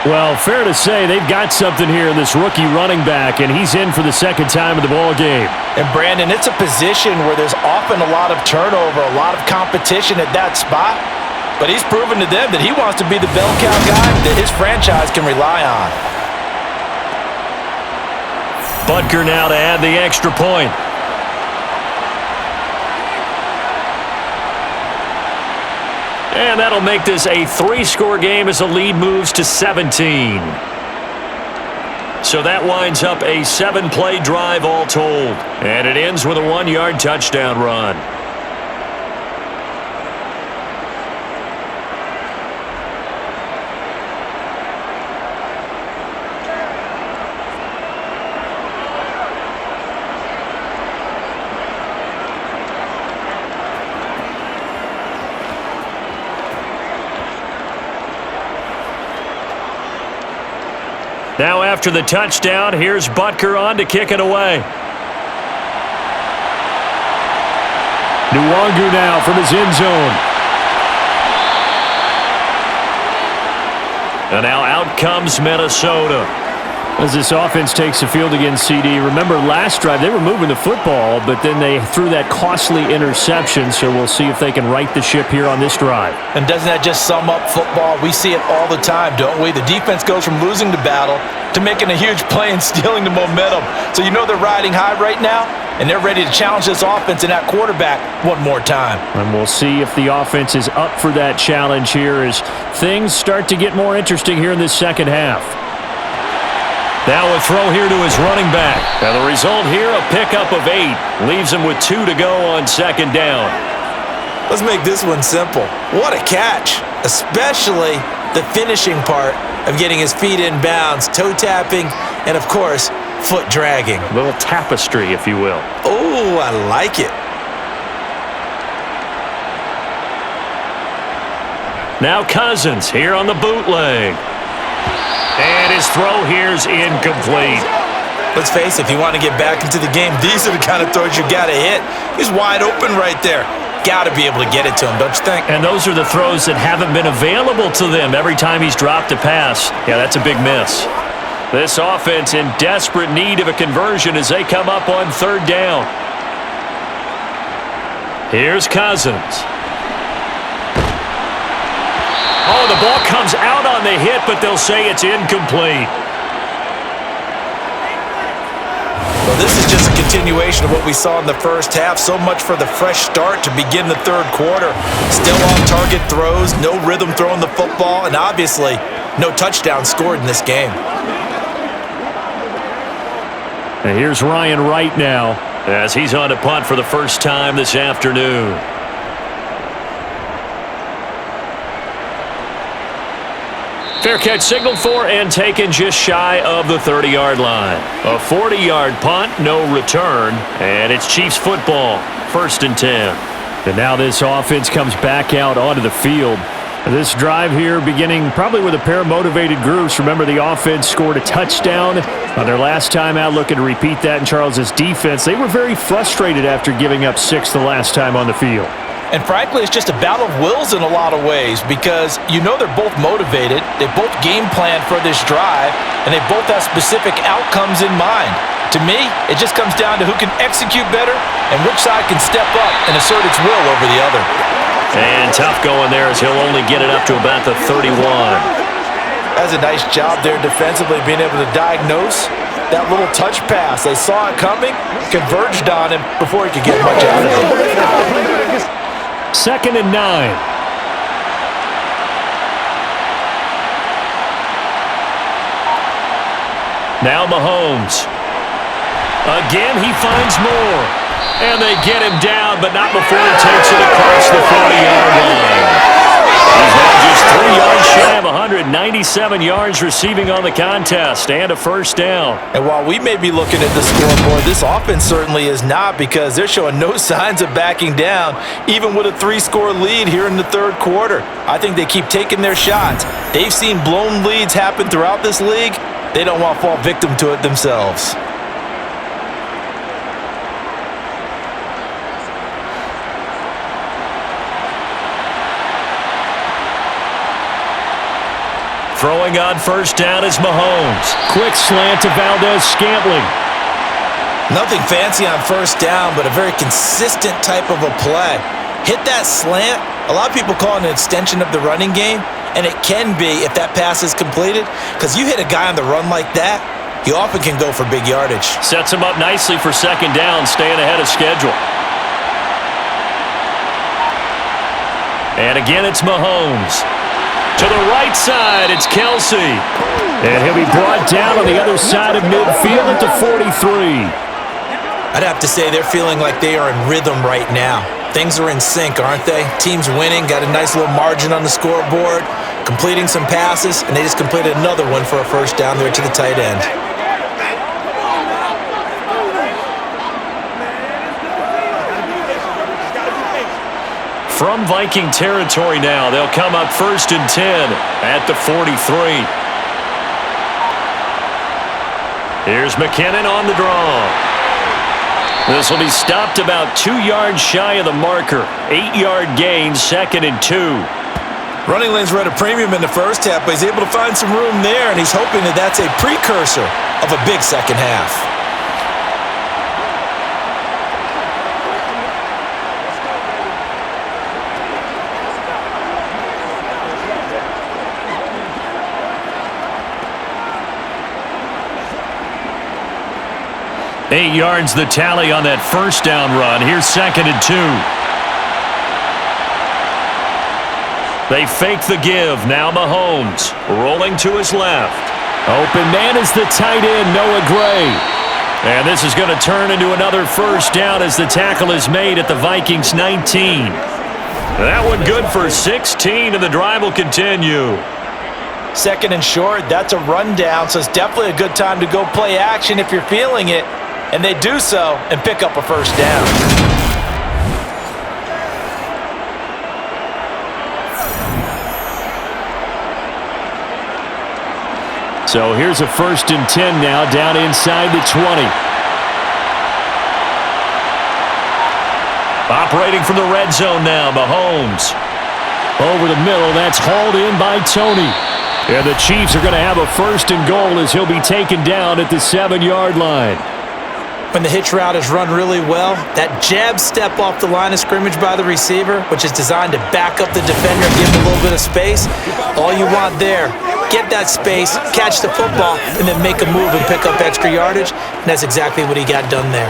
Well, fair to say they've got something here in this rookie running back, and he's in for the second time in the ballgame. And, Brandon, it's a position where there's often a lot of turnover, a lot of competition at that spot. But he's proven to them that he wants to be the bell cow guy that his franchise can rely on. Butker now to add the extra point. And that'll make this a 3-score game as the lead moves to 17. So that winds up a 7-play drive all told. And it ends with a 1-yard touchdown run. Now after the touchdown, here's Butker on to kick it away. Nwangu now from his end zone. And now out comes Minnesota. As this offense takes the field against CD, remember last drive they were moving the football, but then they threw that costly interception, so we'll see if they can right the ship here on this drive. And doesn't that just sum up football? We see it all the time, don't we? The defense goes from losing the battle to making a huge play and stealing the momentum. So you know they're riding high right now, and they're ready to challenge this offense and that quarterback one more time. And we'll see if the offense is up for that challenge here as things start to get more interesting here in this second half. Now a throw here to his running back. And the result here, a pickup of 8. Leaves him with 2 to go on second down. Let's make this one simple. What a catch, especially the finishing part of getting his feet in bounds, toe tapping, and of course, foot dragging. A little tapestry, if you will. Oh, I like it. Now Cousins here on the bootleg. And his throw here's incomplete. Let's face it, if you want to get back into the game, these are the kind of throws you got to hit. He's wide open right there. Got to be able to get it to him, don't you think? And those are the throws that haven't been available to them every time he's dropped a pass. Yeah, that's a big miss. This offense in desperate need of a conversion as they come up on third down. Here's Cousins. Oh, the ball comes out on the hit, but they'll say it's incomplete. Well, this is just a continuation of what we saw in the first half. So much for the fresh start to begin the third quarter. Still on-target throws, no rhythm throwing the football, and obviously no touchdown scored in this game. And here's Ryan Wright now as he's on to punt for the first time this afternoon. Fair catch signaled for and taken just shy of the 30-yard line. A 40-yard punt, no return, and it's Chiefs football, 1st and 10. And now this offense comes back out onto the field. This drive here beginning probably with a pair of motivated groups. Remember, the offense scored a touchdown on their last time out, looking to repeat that in Charles's defense. They were very frustrated after giving up 6 the last time on the field. And frankly, it's just a battle of wills in a lot of ways because you know they're both motivated, they both game plan for this drive, and they both have specific outcomes in mind. To me, it just comes down to who can execute better and which side can step up and assert its will over the other. And tough going there as he'll only get it up to about the 31. That's a nice job there defensively, being able to diagnose that little touch pass. They saw it coming, converged on him before he could get much out of it. 2nd and 9. Now Mahomes. Again, he finds more. And they get him down, but not before he takes it across the 40-yard line. He's now just 3 yards shy of 197 yards receiving on the contest and a first down. And while we may be looking at the scoreboard, this offense certainly is not because they're showing no signs of backing down, even with a 3-score lead here in the third quarter. I think they keep taking their shots. They've seen blown leads happen throughout this league. They don't want to fall victim to it themselves. Throwing on first down is Mahomes. Quick slant to Valdez-Scantling. Nothing fancy on first down, but a very consistent type of a play. Hit that slant. A lot of people call it an extension of the running game, and it can be if that pass is completed, because you hit a guy on the run like that, he often can go for big yardage. Sets him up nicely for second down, staying ahead of schedule. And again, it's Mahomes. To the right side, it's Kelsey. And he'll be brought down on the other side of midfield at the 43. I'd have to say they're feeling like they are in rhythm right now. Things are in sync, aren't they? Team's winning, got a nice little margin on the scoreboard, completing some passes, and they just completed another one for a first down there to the tight end. From Viking territory now, they'll come up 1st and 10 at the 43. Here's McKinnon on the draw. This will be stopped about 2 yards shy of the marker. 8-yard gain, 2nd and 2. Running lanes were at a premium in the first half, but he's able to find some room there, and he's hoping that that's a precursor of a big second half. Eight yards the tally on that first down run. Here's 2nd and 2. They fake the give. Now Mahomes rolling to his left. Open man is the tight end, Noah Gray. And this is going to turn into another first down as the tackle is made at the Vikings 19. That one good for 16, and the drive will continue. 2nd and short, that's a rundown, so it's definitely a good time to go play action if you're feeling it. And they do so and pick up a first down. So here's a 1st and 10 now down inside the 20. Operating from the red zone now, Mahomes. Over the middle, that's hauled in by Tony. And the Chiefs are going to have a 1st and goal as he'll be taken down at the 7-yard line. When the hitch route is run really well, that jab step off the line of scrimmage by the receiver, which is designed to back up the defender and give him a little bit of space, all you want there, get that space, catch the football, and then make a move and pick up extra yardage, and that's exactly what he got done there.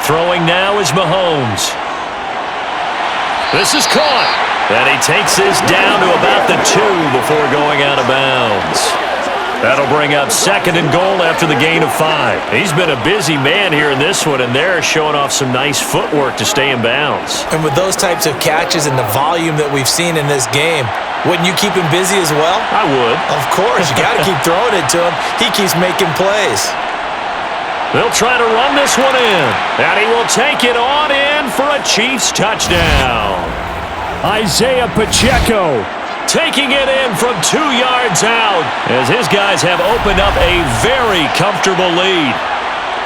Throwing now is Mahomes. This is caught. And he takes this down to about the 2 before going out of bounds. That'll bring up 2nd and goal after the gain of 5. He's been a busy man here in this one, and they're showing off some nice footwork to stay in bounds. And with those types of catches and the volume that we've seen in this game, wouldn't you keep him busy as well? I would. Of course. You got to keep throwing it to him. He keeps making plays. They'll try to run this one in, and he will take it on in for a Chiefs touchdown. Isaiah Pacheco taking it in from 2 yards out as his guys have opened up a very comfortable lead.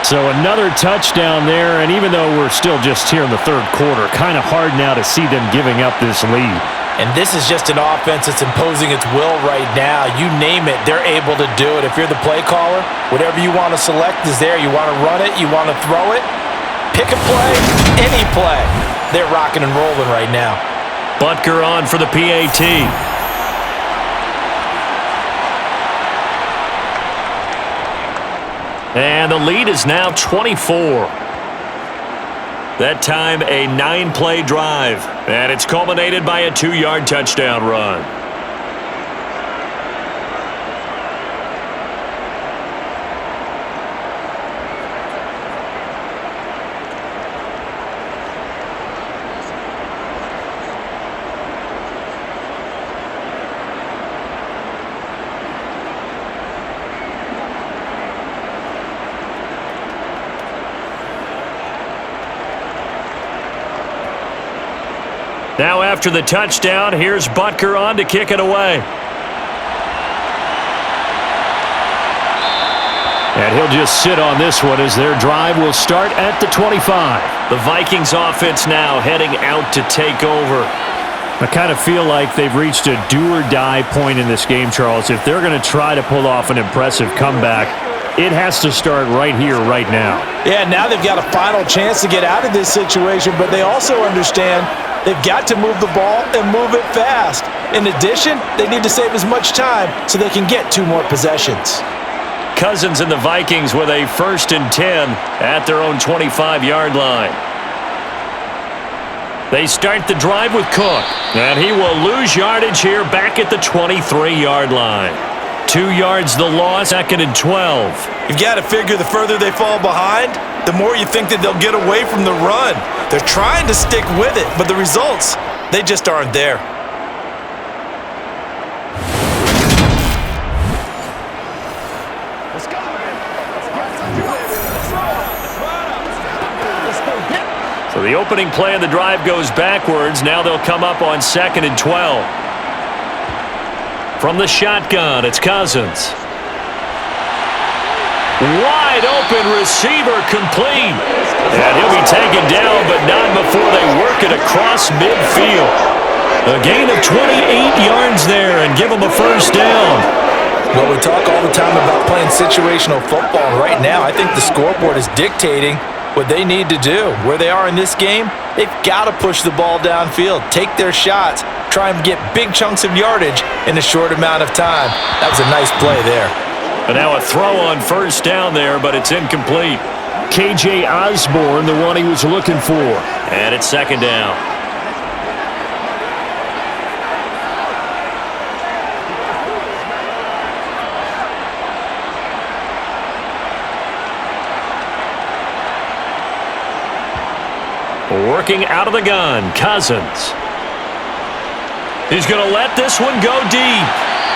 So another touchdown there, and even though we're still just here in the 3rd quarter, kind of hard now to see them giving up this lead. And this is just an offense that's imposing its will right now. You name it, they're able to do it. If you're the play caller, whatever you want to select is there. You want to run it, you want to throw it, pick a play, any play. They're rocking and rolling right now. Butker on for the PAT. And the lead is now 24. That time a 9-play drive, and it's culminated by a 2-yard touchdown run. Now after the touchdown, here's Butker on to kick it away. And he'll just sit on this one as their drive will start at the 25. The Vikings offense now heading out to take over. I kind of feel like they've reached a do-or-die point in this game, Charles. If they're going to try to pull off an impressive comeback, It has to start right here, right now. Yeah, now they've got a final chance to get out of this situation, but they also understand they've got to move the ball and move it fast. In addition, they need to save as much time so they can get 2 more possessions. Cousins and the Vikings with a 1st and 10 at their own 25-yard line. They start the drive with Cook, and he will lose yardage here back at the 23-yard line. 2 yards the loss, 2nd and 12. You've got to figure the further they fall behind, the more you think that they'll get away from the run. They're trying to stick with it, but the results, they just aren't there. Let's go, man. So the opening play of the drive goes backwards. Now they'll come up on 2nd and 12. From the shotgun, it's Cousins. Wide open receiver complete. And he'll be taken down, but not before they work it across midfield. A gain of 28 yards there and give them a 1st down. Well, we talk all the time about playing situational football. Right now, I think the scoreboard is dictating what they need to do. Where they are in this game, they've got to push the ball downfield, take their shots, try and get big chunks of yardage in a short amount of time. That was a nice play there. And now a throw on 1st down there, but it's incomplete. KJ Osborne, the one he was looking for. And it's 2nd down. Working out of the gun, Cousins. He's going to let this one go deep.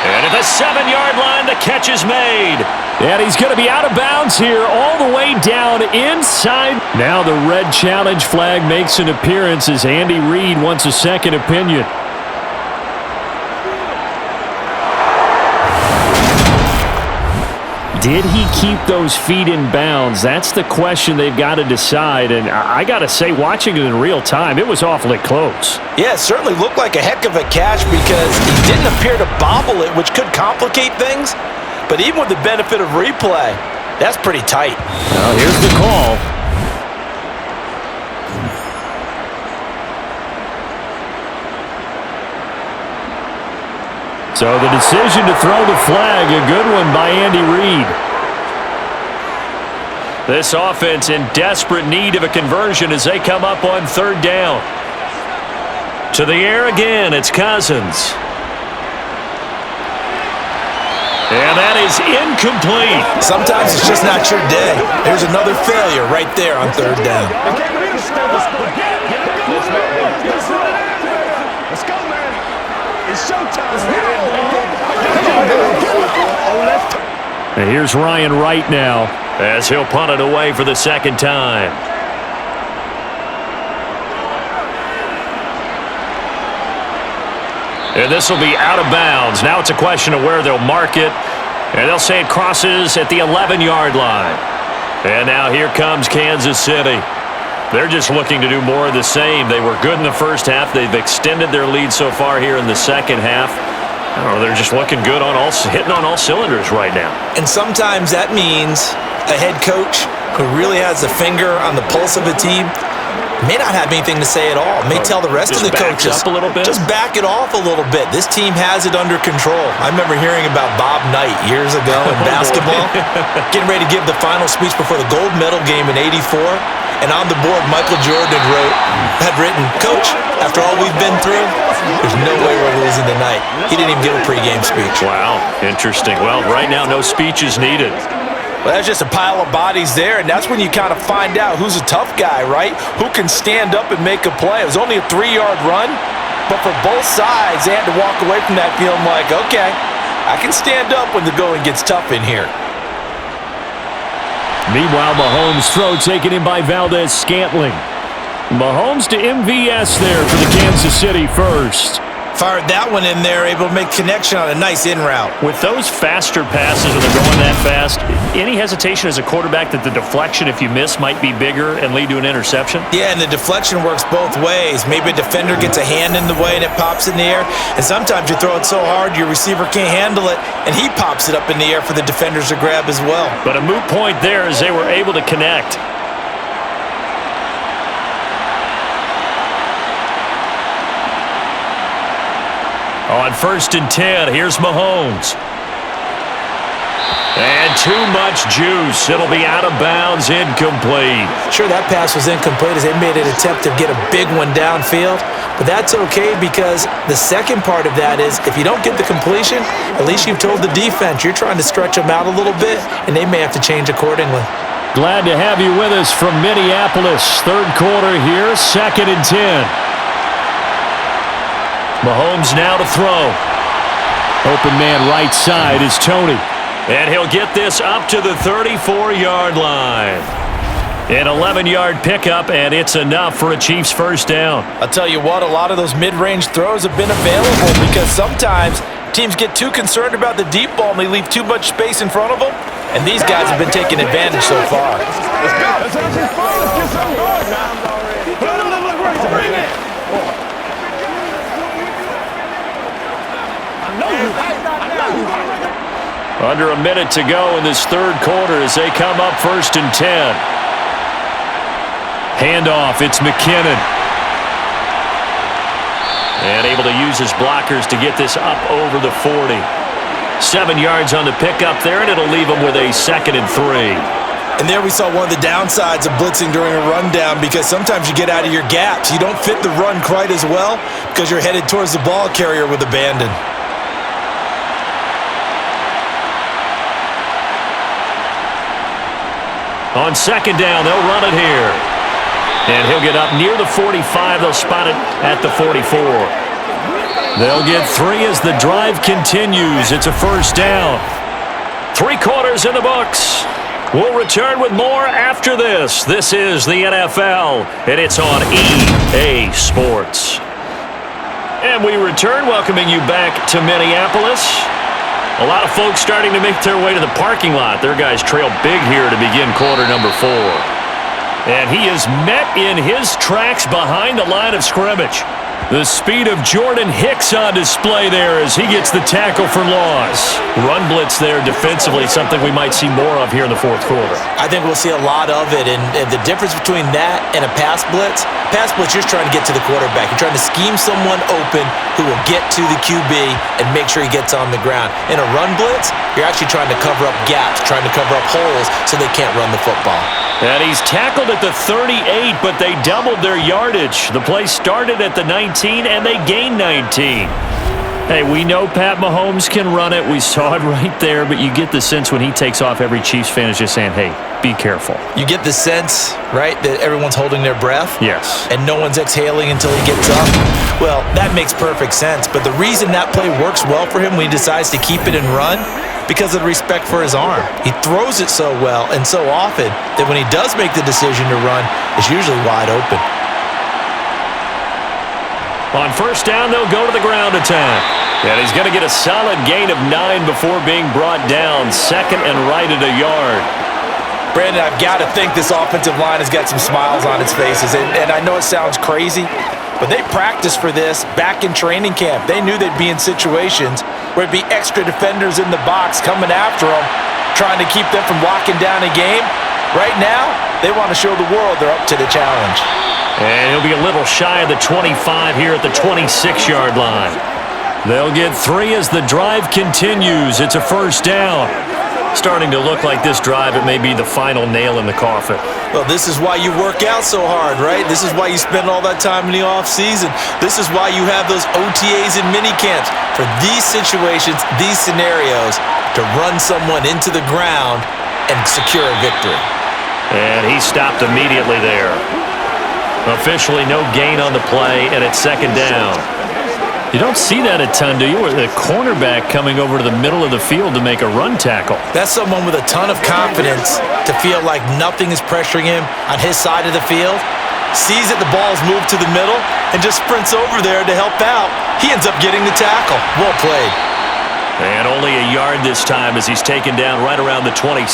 And at the 7-yard line, the catch is made. And he's going to be out of bounds here all the way down inside. Now the red challenge flag makes an appearance as Andy Reid wants a second opinion. Did he keep those feet in bounds? That's the question they've got to decide. And I got to say, watching it in real time, it was awfully close. Yeah, it certainly looked like a heck of a catch because he didn't appear to bobble it, which could complicate things. But even with the benefit of replay, that's pretty tight. Well, here's the call. So the decision to throw the flag, a good one by Andy Reid. This offense in desperate need of a conversion as they come up on 3rd down. To the air again, it's Cousins. And that is incomplete. Sometimes it's just not your day. There's another failure right there on 3rd down. Let's go, man. It's showtime. And here's Ryan Wright now as he'll punt it away for the 2nd time. And this will be out of bounds. Now it's a question of where they'll mark it. And they'll say it crosses at the 11-yard line. And now here comes Kansas City. They're just looking to do more of the same. They were good in the 1st half. They've extended their lead so far here in the 2nd half. I don't know, they're just looking good on hitting on all cylinders right now. And sometimes that means a head coach who really has a finger on the pulse of a team may not have anything to say at all. May tell the rest of the coaches, up a little bit. Just back it off a little bit. This team has it under control. I remember hearing about Bob Knight years ago in basketball, getting ready to give the final speech before the gold medal game in '84. And on the board, Michael Jordan had written, "Coach, after all we've been through, there's no way we're losing tonight." He didn't even give a pregame speech. Wow, interesting. Well, right now, no speech is needed. Well, that's just a pile of bodies there, and that's when you kind of find out who's a tough guy, right? Who can stand up and make a play. It was only a 3-yard run, but for both sides, they had to walk away from that feeling like, okay, I can stand up when the going gets tough in here. Meanwhile, Mahomes' throw taken in by Valdez-Scantling. Mahomes to MVS there for the Kansas City first. Fired that one in there, able to make connection on a nice in route. With those faster passes when they're going that fast, any hesitation as a quarterback that the deflection, if you miss, might be bigger and lead to an interception? Yeah, and the deflection works both ways. Maybe a defender gets a hand in the way and it pops in the air, and sometimes you throw it so hard your receiver can't handle it, and he pops it up in the air for the defenders to grab as well. But a moot point there as they were able to connect. On 1st and 10, here's Mahomes. And too much juice. It'll be out of bounds, incomplete. Sure, that pass was incomplete as they made an attempt to get a big one downfield, but that's okay because the second part of that is if you don't get the completion, at least you've told the defense you're trying to stretch them out a little bit, and they may have to change accordingly. Glad to have you with us from Minneapolis. Third quarter here, 2nd and 10. Mahomes now to throw. Open man right side is Tony. And he'll get this up to the 34-yard line. An 11-yard pickup, and it's enough for a Chiefs first down. I'll tell you what, a lot of those mid-range throws have been available because sometimes teams get too concerned about the deep ball and they leave too much space in front of them, and these guys have been taking advantage so far. Let's go. Let's have some fun. Let's get some going now. Put a little race. Bring it. Under a minute to go in this third quarter as they come up 1st and 10. Handoff, it's McKinnon. And able to use his blockers to get this up over the 40. 7 yards on the pickup there, and it'll leave him with a 2nd and 3. And there we saw one of the downsides of blitzing during a rundown because sometimes you get out of your gaps. You don't fit the run quite as well because you're headed towards the ball carrier with abandon. On 2nd down, they'll run it here. And he'll get up near the 45. They'll spot it at the 44. They'll get 3 as the drive continues. It's a first down. 3 quarters in the books. We'll return with more after this. This is the NFL, and it's on EA Sports. And we return, welcoming you back to Minneapolis. A lot of folks starting to make their way to the parking lot. Their guys trail big here to begin quarter number 4. And he is met in his tracks behind the line of scrimmage. The speed of Jordan Hicks on display there as he gets the tackle for loss. Run blitz there defensively, something we might see more of here in the fourth quarter. I think we'll see a lot of it, and the difference between that and a pass blitz, you're just trying to get to the quarterback. You're trying to scheme someone open who will get to the QB and make sure he gets on the ground. In a run blitz, you're actually trying to cover up gaps, trying to cover up holes so they can't run the football. And he's tackled at the 38, but they doubled their yardage. The play started at the 19, and they gained 19. Hey, we know Pat Mahomes can run it. We saw it right there, but you get the sense when he takes off, every Chiefs fan is just saying, hey, be careful. You get the sense, right, that everyone's holding their breath? Yes. And no one's exhaling until he gets up? Well, that makes perfect sense, but the reason that play works well for him when he decides to keep it and run, because of the respect for his arm. He throws it so well and so often that when he does make the decision to run, it's usually wide open. On first down, they'll go to the ground attack. And he's going to get a solid gain of 9 before being brought down. 2nd and right at a yard. Brandon, I've got to think this offensive line has got some smiles on its faces. And I know it sounds crazy, but they practiced for this back in training camp. They knew they'd be in situations where it'd be extra defenders in the box coming after them, trying to keep them from locking down a game. Right now, they want to show the world they're up to the challenge. And he'll be a little shy of the 25 here at the 26-yard line. They'll get 3 as the drive continues. It's a first down. Starting to look like this drive, it may be the final nail in the coffin. Well, this is why you work out so hard, right? This is why you spend all that time in the offseason. This is why you have those OTAs and mini camps for these situations, these scenarios, to run someone into the ground and secure a victory. And he stopped immediately there. Officially no gain on the play, and it's 2nd down. You don't see that a ton, do you? With a cornerback coming over to the middle of the field to make a run tackle. That's someone with a ton of confidence to feel like nothing is pressuring him on his side of the field, sees that the ball's moved to the middle, and just sprints over there to help out He ends up getting the tackle. Well played. And only a yard this time as he's taken down right around the 26.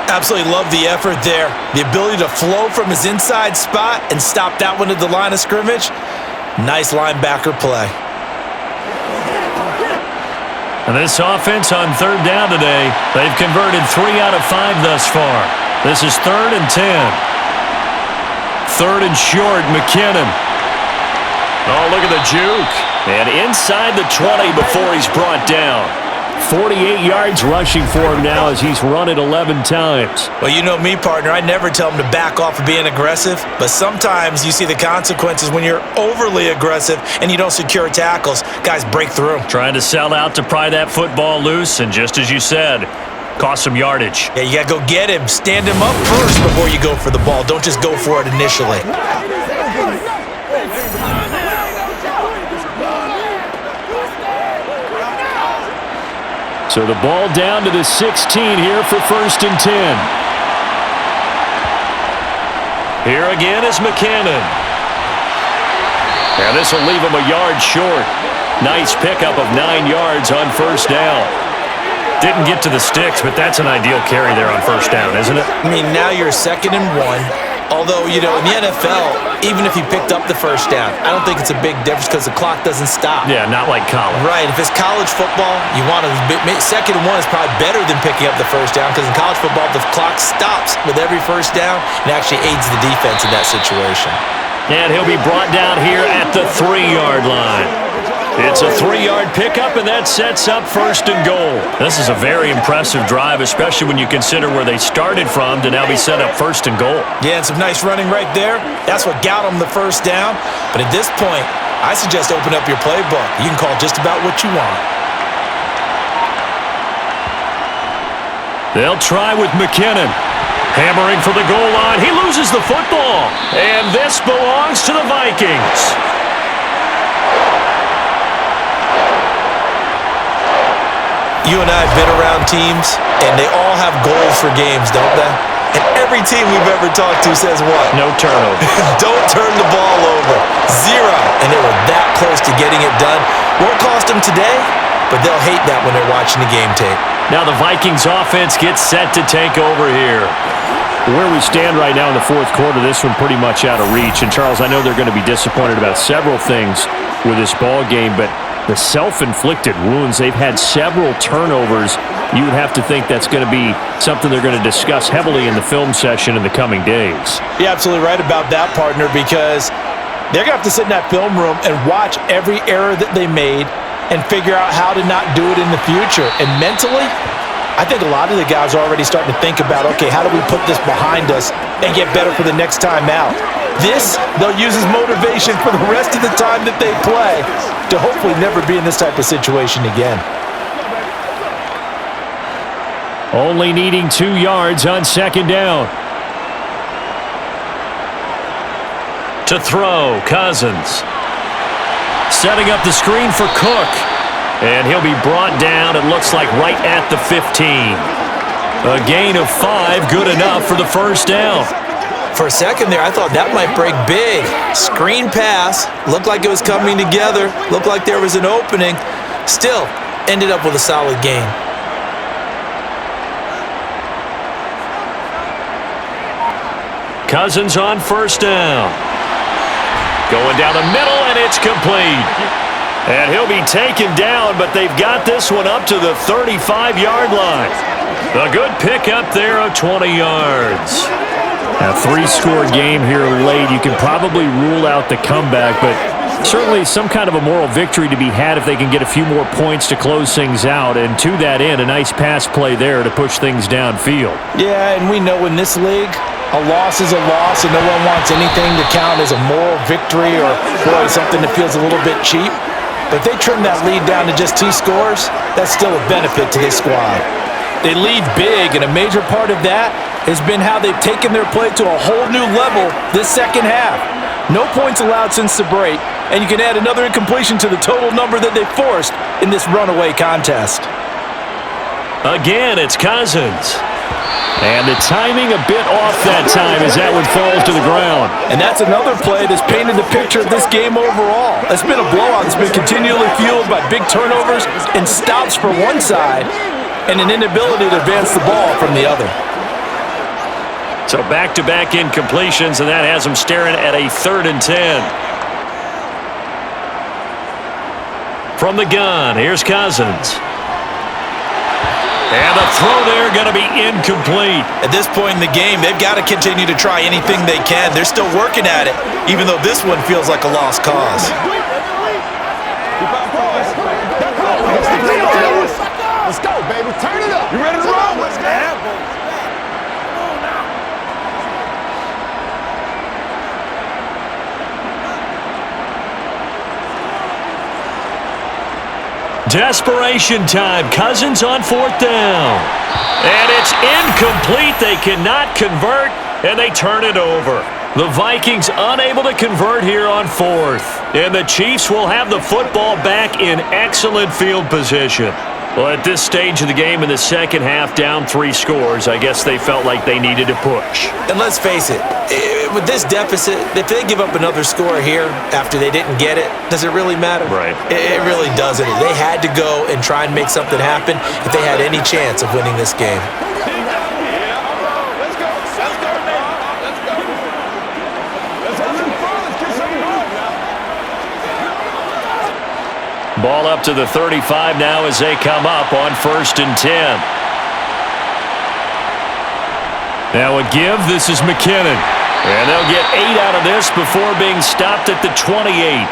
Absolutely love the effort there. The ability to flow from his inside spot and stop that one at the line of scrimmage. Nice linebacker play. And this offense on third down today, they've converted 3 out of 5 thus far. This is 3rd and 10. 3rd and short, McKinnon. Oh, look at the juke. And inside the 20 before he's brought down. 48 yards rushing for him now as he's run it 11 times. Well, you know me, partner. I never tell him to back off of being aggressive, but sometimes you see the consequences when you're overly aggressive and you don't secure tackles. Guys break through. Trying to sell out to pry that football loose, and just as you said, cost some yardage. Yeah, you got to go get him. Stand him up first before you go for the ball. Don't just go for it initially. So the ball down to the 16 here for 1st and 10. Here again is McKinnon. And this will leave him a yard short. Nice pickup of 9 yards on 1st down. Didn't get to the sticks, but that's an ideal carry there on 1st down, isn't it? I mean, now you're 2nd and 1. Although, you know, in the NFL, even if you picked up the 1st down, I don't think it's a big difference because the clock doesn't stop. Yeah, not like college. Right. If it's college football, you want to 2nd and 1 is probably better than picking up the 1st down because in college football, the clock stops with every 1st down and actually aids the defense in that situation. And he'll be brought down here at the 3-yard line. It's a 3-yard pickup, and that sets up 1st and goal. This is a very impressive drive, especially when you consider where they started from to now be set up 1st and goal. Yeah, and some nice running right there. That's what got them the 1st down. But at this point, I suggest open up your playbook. You can call just about what you want. They'll try with McKinnon. Hammering for the goal line. He loses the football. And this belongs to the Vikings. You and I have been around teams, and they all have goals for games, don't they? And every team we've ever talked to says what? No turnover. Don't turn the ball over. 0. And they were that close to getting it done. Won't cost them today, but they'll hate that when they're watching the game tape. Now the Vikings offense gets set to take over here. Where we stand right now in the 4th quarter, this one pretty much out of reach. And, Charles, I know they're going to be disappointed about several things with this ball game, but the self-inflicted wounds, they've had several turnovers. You would have to think that's going to be something they're going to discuss heavily in the film session in the coming days. You're absolutely right about that, partner, because they're going to have to sit in that film room and watch every error that they made and figure out how to not do it in the future. And mentally, I think a lot of the guys are already starting to think about, okay, how do we put this behind us and get better for the next time out? This, they'll use as motivation for the rest of the time that they play to hopefully never be in this type of situation again. Only needing 2 yards on 2nd down. To throw, Cousins. Setting up the screen for Cook. And he'll be brought down, it looks like, right at the 15. A gain of 5, good enough for the 1st down. For a second there, I thought that might break big. Screen pass. Looked like it was coming together. Looked like there was an opening. Still, ended up with a solid gain. Cousins on 1st down. Going down the middle, and it's complete. And he'll be taken down, but they've got this one up to the 35-yard line. A good pickup there of 20 yards. A 3-score game here late. You can probably rule out the comeback, but certainly some kind of a moral victory to be had if they can get a few more points to close things out. And to that end, a nice pass play there to push things downfield. Yeah, and we know in this league, a loss is a loss, and no one wants anything to count as a moral victory or, boy, something that feels a little bit cheap. But if they trim that lead down to just 2 scores, that's still a benefit to this squad. They lead big, and a major part of that has been how they've taken their play to a whole new level this 2nd half. No points allowed since the break, and you can add another incompletion to the total number that they forced in this runaway contest. Again, it's Cousins. And the timing a bit off that time as that one falls to the ground. And that's another play that's painted the picture of this game overall. It's been a blowout. It's been continually fueled by big turnovers and stops for one side and an inability to advance the ball from the other. So back-to-back incompletions, and that has them staring at a 3rd and 10. From the gun, here's Cousins. And the throw there going to be incomplete. At this point in the game, they've got to continue to try anything they can. They're still working at it, even though this one feels like a lost cause. Let's go, baby. Turn it up. You ready to roll? Let's go. Desperation time. Cousins on 4th down. And it's incomplete. They cannot convert, and they turn it over. The Vikings unable to convert here on 4th. And the Chiefs will have the football back in excellent field position. Well, at this stage of the game in the second half, down 3 scores, I guess they felt like they needed to push. And let's face it, with this deficit, if they give up another score here after they didn't get it, does it really matter? Right. It really doesn't. They had to go and try and make something happen if they had any chance of winning this game. Ball up to the 35 now as they come up on 1st and 10. Now a give. This is McKinnon. And they'll get 8 out of this before being stopped at the 28.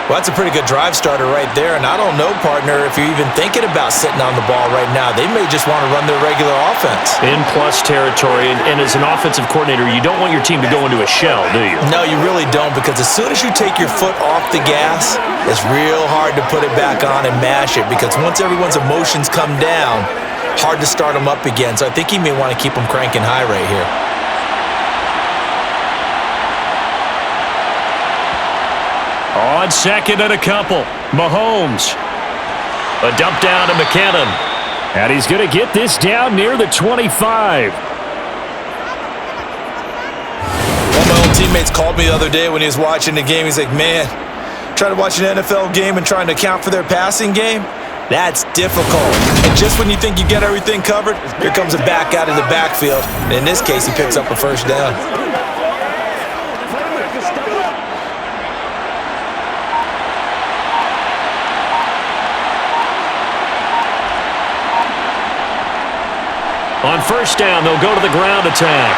Well, that's a pretty good drive starter right there. And I don't know, partner, if you're even thinking about sitting on the ball right now. They may just want to run their regular offense. In plus territory. And as an offensive coordinator, you don't want your team to go into a shell, do you? No, you really don't, because as soon as you take your foot off the gas, it's real hard to put it back on and mash it, because once everyone's emotions come down, hard to start them up again. So I think he may want to keep them cranking high right here. On 2nd and a couple, Mahomes. A dump down to McKinnon. And he's going to get this down near the 25. One of my old teammates called me the other day when he was watching the game. He's like, man, trying to watch an NFL game and trying to account for their passing game? That's difficult. And just when you think you get everything covered, here comes a back out of the backfield. And in this case, he picks up a 1st down. On 1st down, they'll go to the ground attack.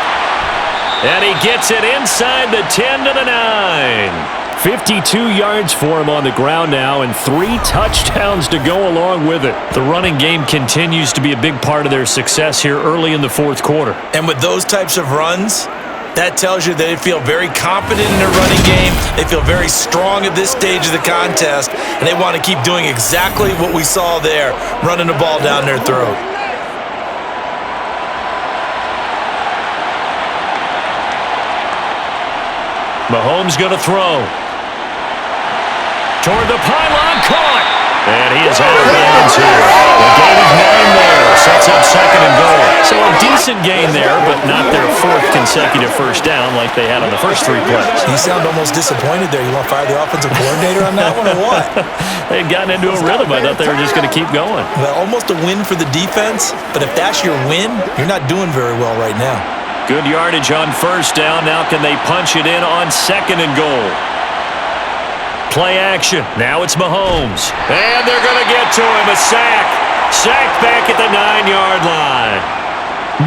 And he gets it inside the 10 to the 9. 52 yards for him on the ground now, and 3 touchdowns to go along with it. The running game continues to be a big part of their success here early in the 4th quarter. And with those types of runs, that tells you that they feel very confident in their running game. They feel very strong at this stage of the contest, and they want to keep doing exactly what we saw there, running the ball down their throat. Mahomes going to throw. Toward the pylon, caught. And he is out of bounds here. The gain of 9 there. Sets up 2nd and goal. So a decent gain there, but not their 4th consecutive 1st down like they had on the first 3 plays. You sound almost disappointed there. You want to fire the offensive coordinator on that one or what? They had gotten into a rhythm. I thought they were just going to keep going. Well, almost a win for the defense, but if that's your win, you're not doing very well right now. Good yardage on 1st down. Now can they punch it in on 2nd and goal? Play action. Now it's Mahomes. And they're going to get to him. A sack. Sacked back at the 9-yard line.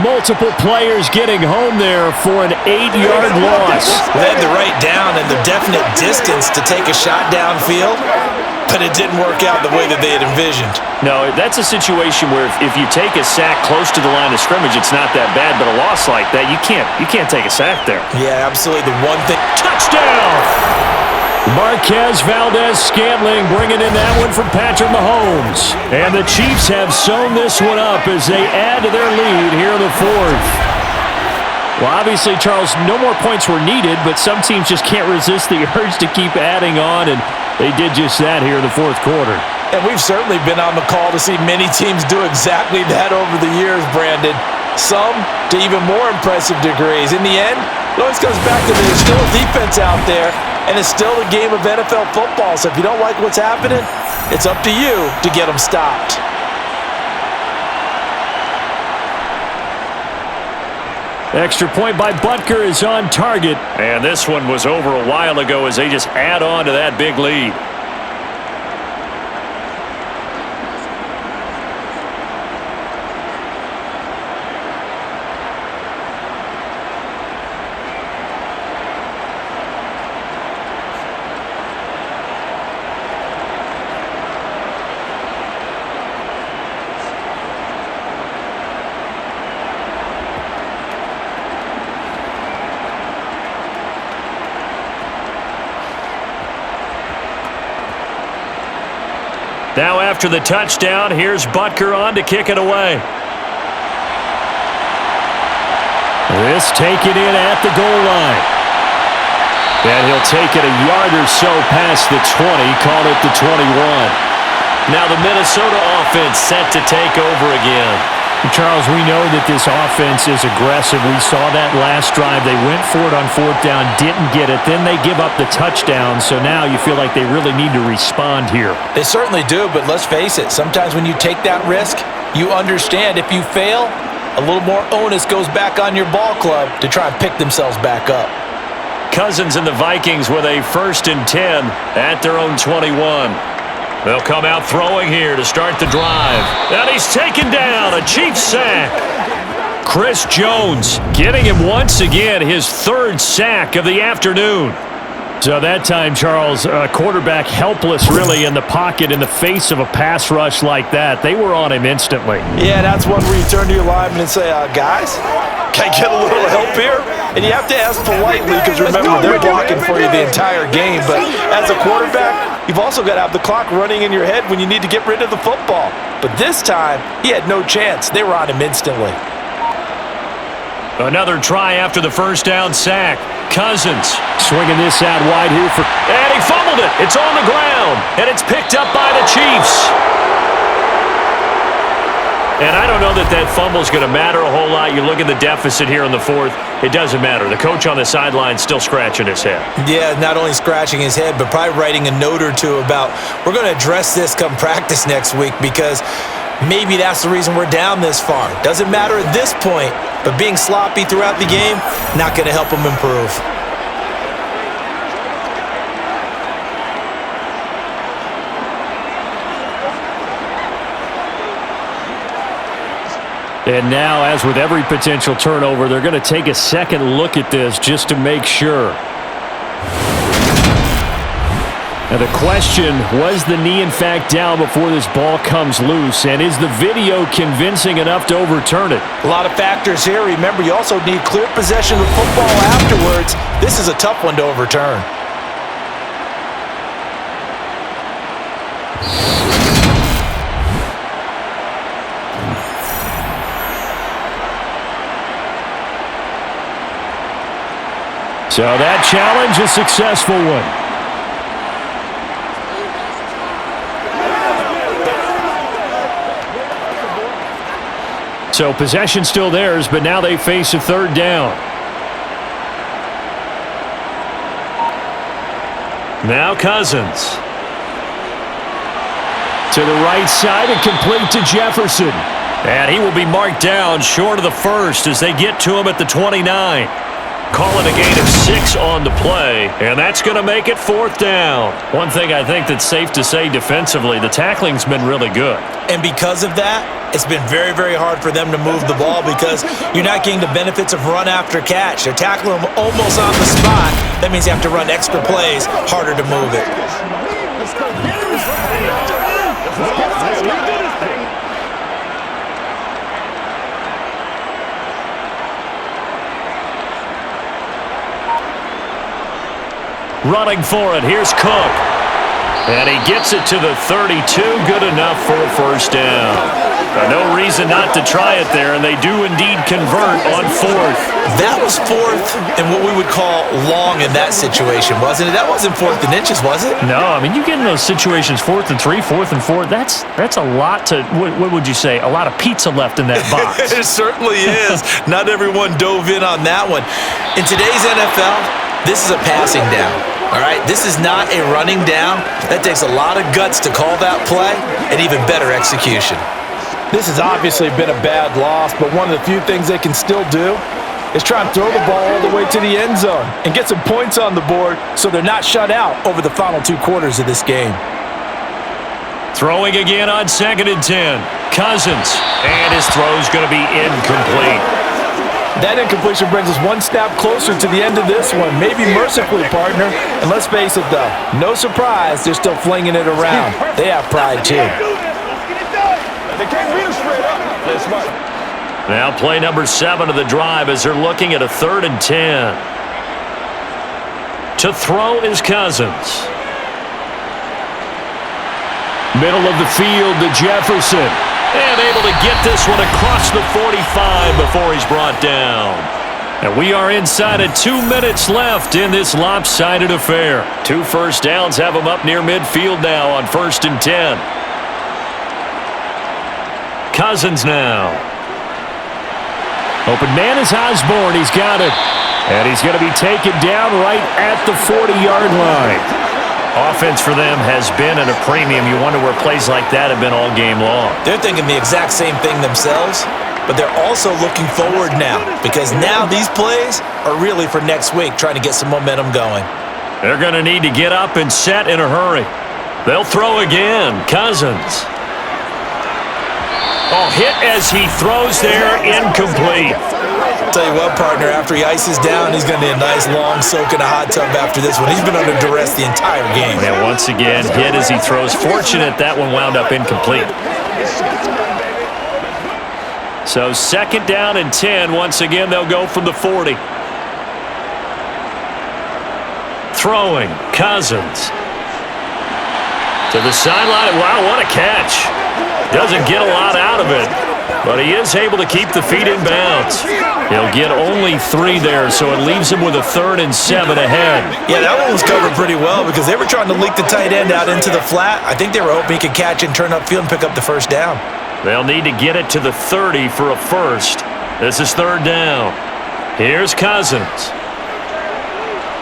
Multiple players getting home there for an 8-yard loss. They had the right down and the definite distance to take a shot downfield, but it didn't work out the way that they had envisioned. No, that's a situation where if you take a sack close to the line of scrimmage, it's not that bad, but a loss like that, you can't take a sack there. Yeah, absolutely. The one thing. Touchdown! Marquez Valdez-Scantling bringing in that one from Patrick Mahomes. And the Chiefs have sewn this one up as they add to their lead here in the 4th. Well, obviously, Charles, no more points were needed, but some teams just can't resist the urge to keep adding on, and they did just that here in the 4th quarter. And we've certainly been on the call to see many teams do exactly that over the years, Brandon. some to even more impressive degrees. In the end, it always comes back to there's still a defense out there, and it's still a game of NFL football. So if you don't like what's happening, it's up to you to get them stopped. Extra point by Butker is on target. And this one was over a while ago as they just add on to that big lead. Now after the touchdown, here's Butker on to kick it away. This taken in at the goal line. And he'll take it a yard or so past the 20, call it the 21. Now the Minnesota offense set to take over again. Charles, we know that this offense is aggressive. We saw that last drive. They went for it on fourth down, didn't get it. Then they give up the touchdown. So now you feel like they really need to respond here. They certainly do, but let's face it. Sometimes when you take that risk, you understand if you fail, a little more onus goes back on your ball club to try and pick themselves back up. Cousins and the Vikings with a 1st and 10 at their own 21. They'll come out throwing here to start the drive. And he's taken down, a Chiefs sack. Chris Jones getting him once again his 3rd sack of the afternoon. So that time, Charles, quarterback helpless really in the pocket in the face of a pass rush like that. They were on him instantly. Yeah, that's one where you turn to your lineman and say, guys, can I get a little help here? And you have to ask politely because remember, they're blocking for you the entire game. But as a quarterback, you've also got to have the clock running in your head when you need to get rid of the football. But this time, he had no chance. They were on him instantly. Another try after the 1st down sack. Cousins swinging this out wide here for... And he fumbled it. It's on the ground. And it's picked up by the Chiefs. And I don't know that that fumble's going to matter a whole lot. You look at the deficit here in the 4th. It doesn't matter. The coach on the sideline still scratching his head. Yeah, not only scratching his head, but probably writing a note or two about we're going to address this come practice next week because maybe that's the reason we're down this far. Doesn't matter at this point, but being sloppy throughout the game, not going to help him improve. And now, as with every potential turnover, they're going to take a second look at this just to make sure. Now the question, was the knee in fact down before this ball comes loose? And is the video convincing enough to overturn it? A lot of factors here. Remember, you also need clear possession of football afterwards. This is a tough one to overturn. So that challenge, a successful one. So possession still theirs, but now they face a 3rd down. Now Cousins. To the right side and complete to Jefferson. And he will be marked down short of the 1st as they get to him at the 29. Calling a gain of 6 on the play, and that's going to make it 4th down. One thing I think that's safe to say defensively, the tackling's been really good. And because of that, it's been very, very hard for them to move the ball because you're not getting the benefits of run after catch. They're tackling them almost on the spot. That means you have to run extra plays, harder to move it. Running for it, here's Cook. And he gets it to the 32. Good enough for a first down. No reason not to try it there, and they do indeed convert on fourth. That was fourth and what we would call long in that situation, wasn't it? That wasn't fourth and inches, was it? No, I mean, you get in those situations, 4th and 3, 4th and 4, that's a lot to, what would you say, a lot of pizza left in that box. It certainly is. Not everyone dove in on that one. In today's NFL, this is a passing down. All right, this is not a running down. That takes a lot of guts to call that play and even better execution. This has obviously been a bad loss, but one of the few things they can still do is try and throw the ball all the way to the end zone and get some points on the board so they're not shut out over the final 2 quarters of this game. Throwing again on 2nd and 10. Cousins, and his throw's going to be incomplete. That incompletion brings us one step closer to the end of this one, maybe mercifully, partner. And let's face it, though, no surprise, they're still flinging it around. They have pride, too. They can't beat us straight up. That's smart. Now play number 7 of the drive as they're looking at a 3rd and 10. To throw is Cousins. Middle of the field to Jefferson. And able to get this one across the 45 before he's brought down. And we are inside of 2 minutes left in this lopsided affair. 2 first downs have them up near midfield now on 1st and 10. Cousins now. Open man is Osborne. He's got it. And he's going to be taken down right at the 40-yard line. Offense for them has been at a premium. You wonder where plays like that have been all game long. They're thinking the exact same thing themselves, but they're also looking forward now because now these plays are really for next week, trying to get some momentum going. They're going to need to get up and set in a hurry. They'll throw again. Cousins. Oh, hit as he throws there, incomplete. I'll tell you what, partner, after he ices down, he's going to need a nice long soak in a hot tub after this one. He's been under duress the entire game. And once again, hit as he throws. Fortunate that one wound up incomplete. So 2nd down and 10. Once again, they'll go from the 40. Throwing, Cousins. To the sideline. Wow, what a catch. Doesn't get a lot out of it, but he is able to keep the feet in bounds. He'll get only 3 there, so it leaves him with a 3rd and 7 ahead. Yeah, that one was covered pretty well because they were trying to leak the tight end out into the flat. I think they were hoping he could catch and turn upfield and pick up the first down. They'll need to get it to the 30 for a first. This is 3rd down. Here's Cousins.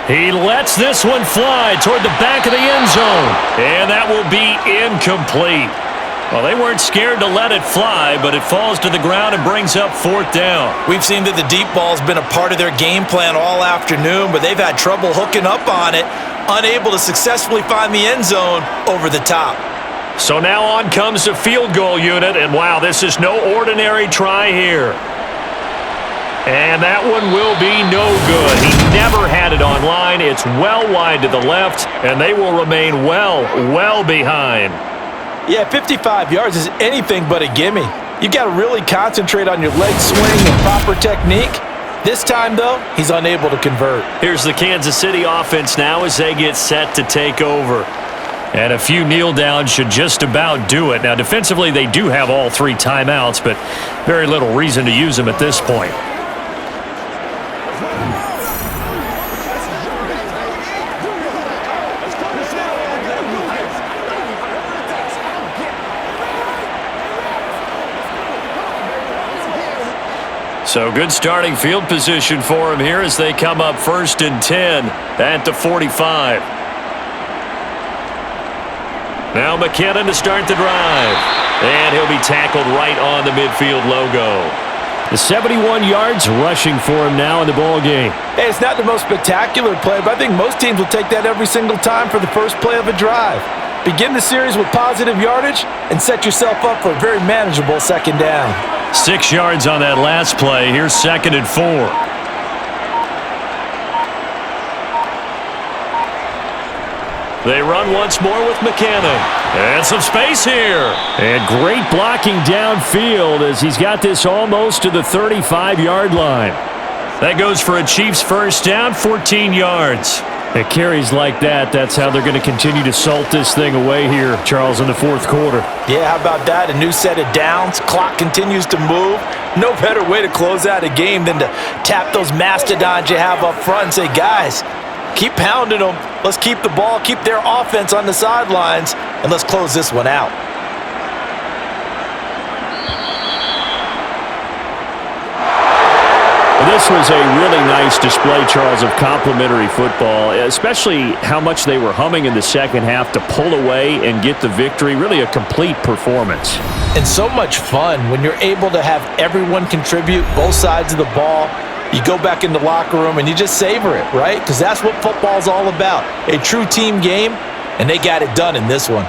He lets this one fly toward the back of the end zone, and that will be incomplete. Well, they weren't scared to let it fly, but it falls to the ground and brings up 4th down. We've seen that the deep ball's been a part of their game plan all afternoon, but they've had trouble hooking up on it, unable to successfully find the end zone over the top. So now on comes the field goal unit, and wow, this is no ordinary try here. And that one will be no good. He never had it on line. It's well wide to the left, and they will remain well behind. Yeah, 55 yards is anything but a gimme. You got to really concentrate on your leg swing and proper technique. This time, though, he's unable to convert. Here's the Kansas City offense now as they get set to take over. And a few kneel downs should just about do it. Now, defensively, they do have all 3 timeouts, but very little reason to use them at this point. So good starting field position for him here as they come up 1st and 10 at the 45. Now McKinnon to start the drive. And he'll be tackled right on the midfield logo. The 71 yards rushing for him now in the ball game. Hey, it's not the most spectacular play, but I think most teams will take that every single time for the first play of a drive. Begin the series with positive yardage and set yourself up for a very manageable 2nd down. 6 yards on that last play. Here's 2nd and 4. They run once more with McKinnon. And some space here. And great blocking downfield as he's got this almost to the 35-yard line. That goes for a Chiefs first down, 14 yards. At carries like that, that's how they're going to continue to salt this thing away here, Charles, in the fourth quarter. Yeah, how about that? A new set of downs. Clock continues to move. No better way to close out a game than to tap those mastodons you have up front and say, guys, keep pounding them. Let's keep the ball, keep their offense on the sidelines, and let's close this one out. This was a really nice display, Charles, of complimentary football, especially how much they were humming in the second half to pull away and get the victory. Really a complete performance. And so much fun when you're able to have everyone contribute, both sides of the ball. You go back in the locker room and you just savor it, right? Because that's what football's all about. A true team game, and they got it done in this one.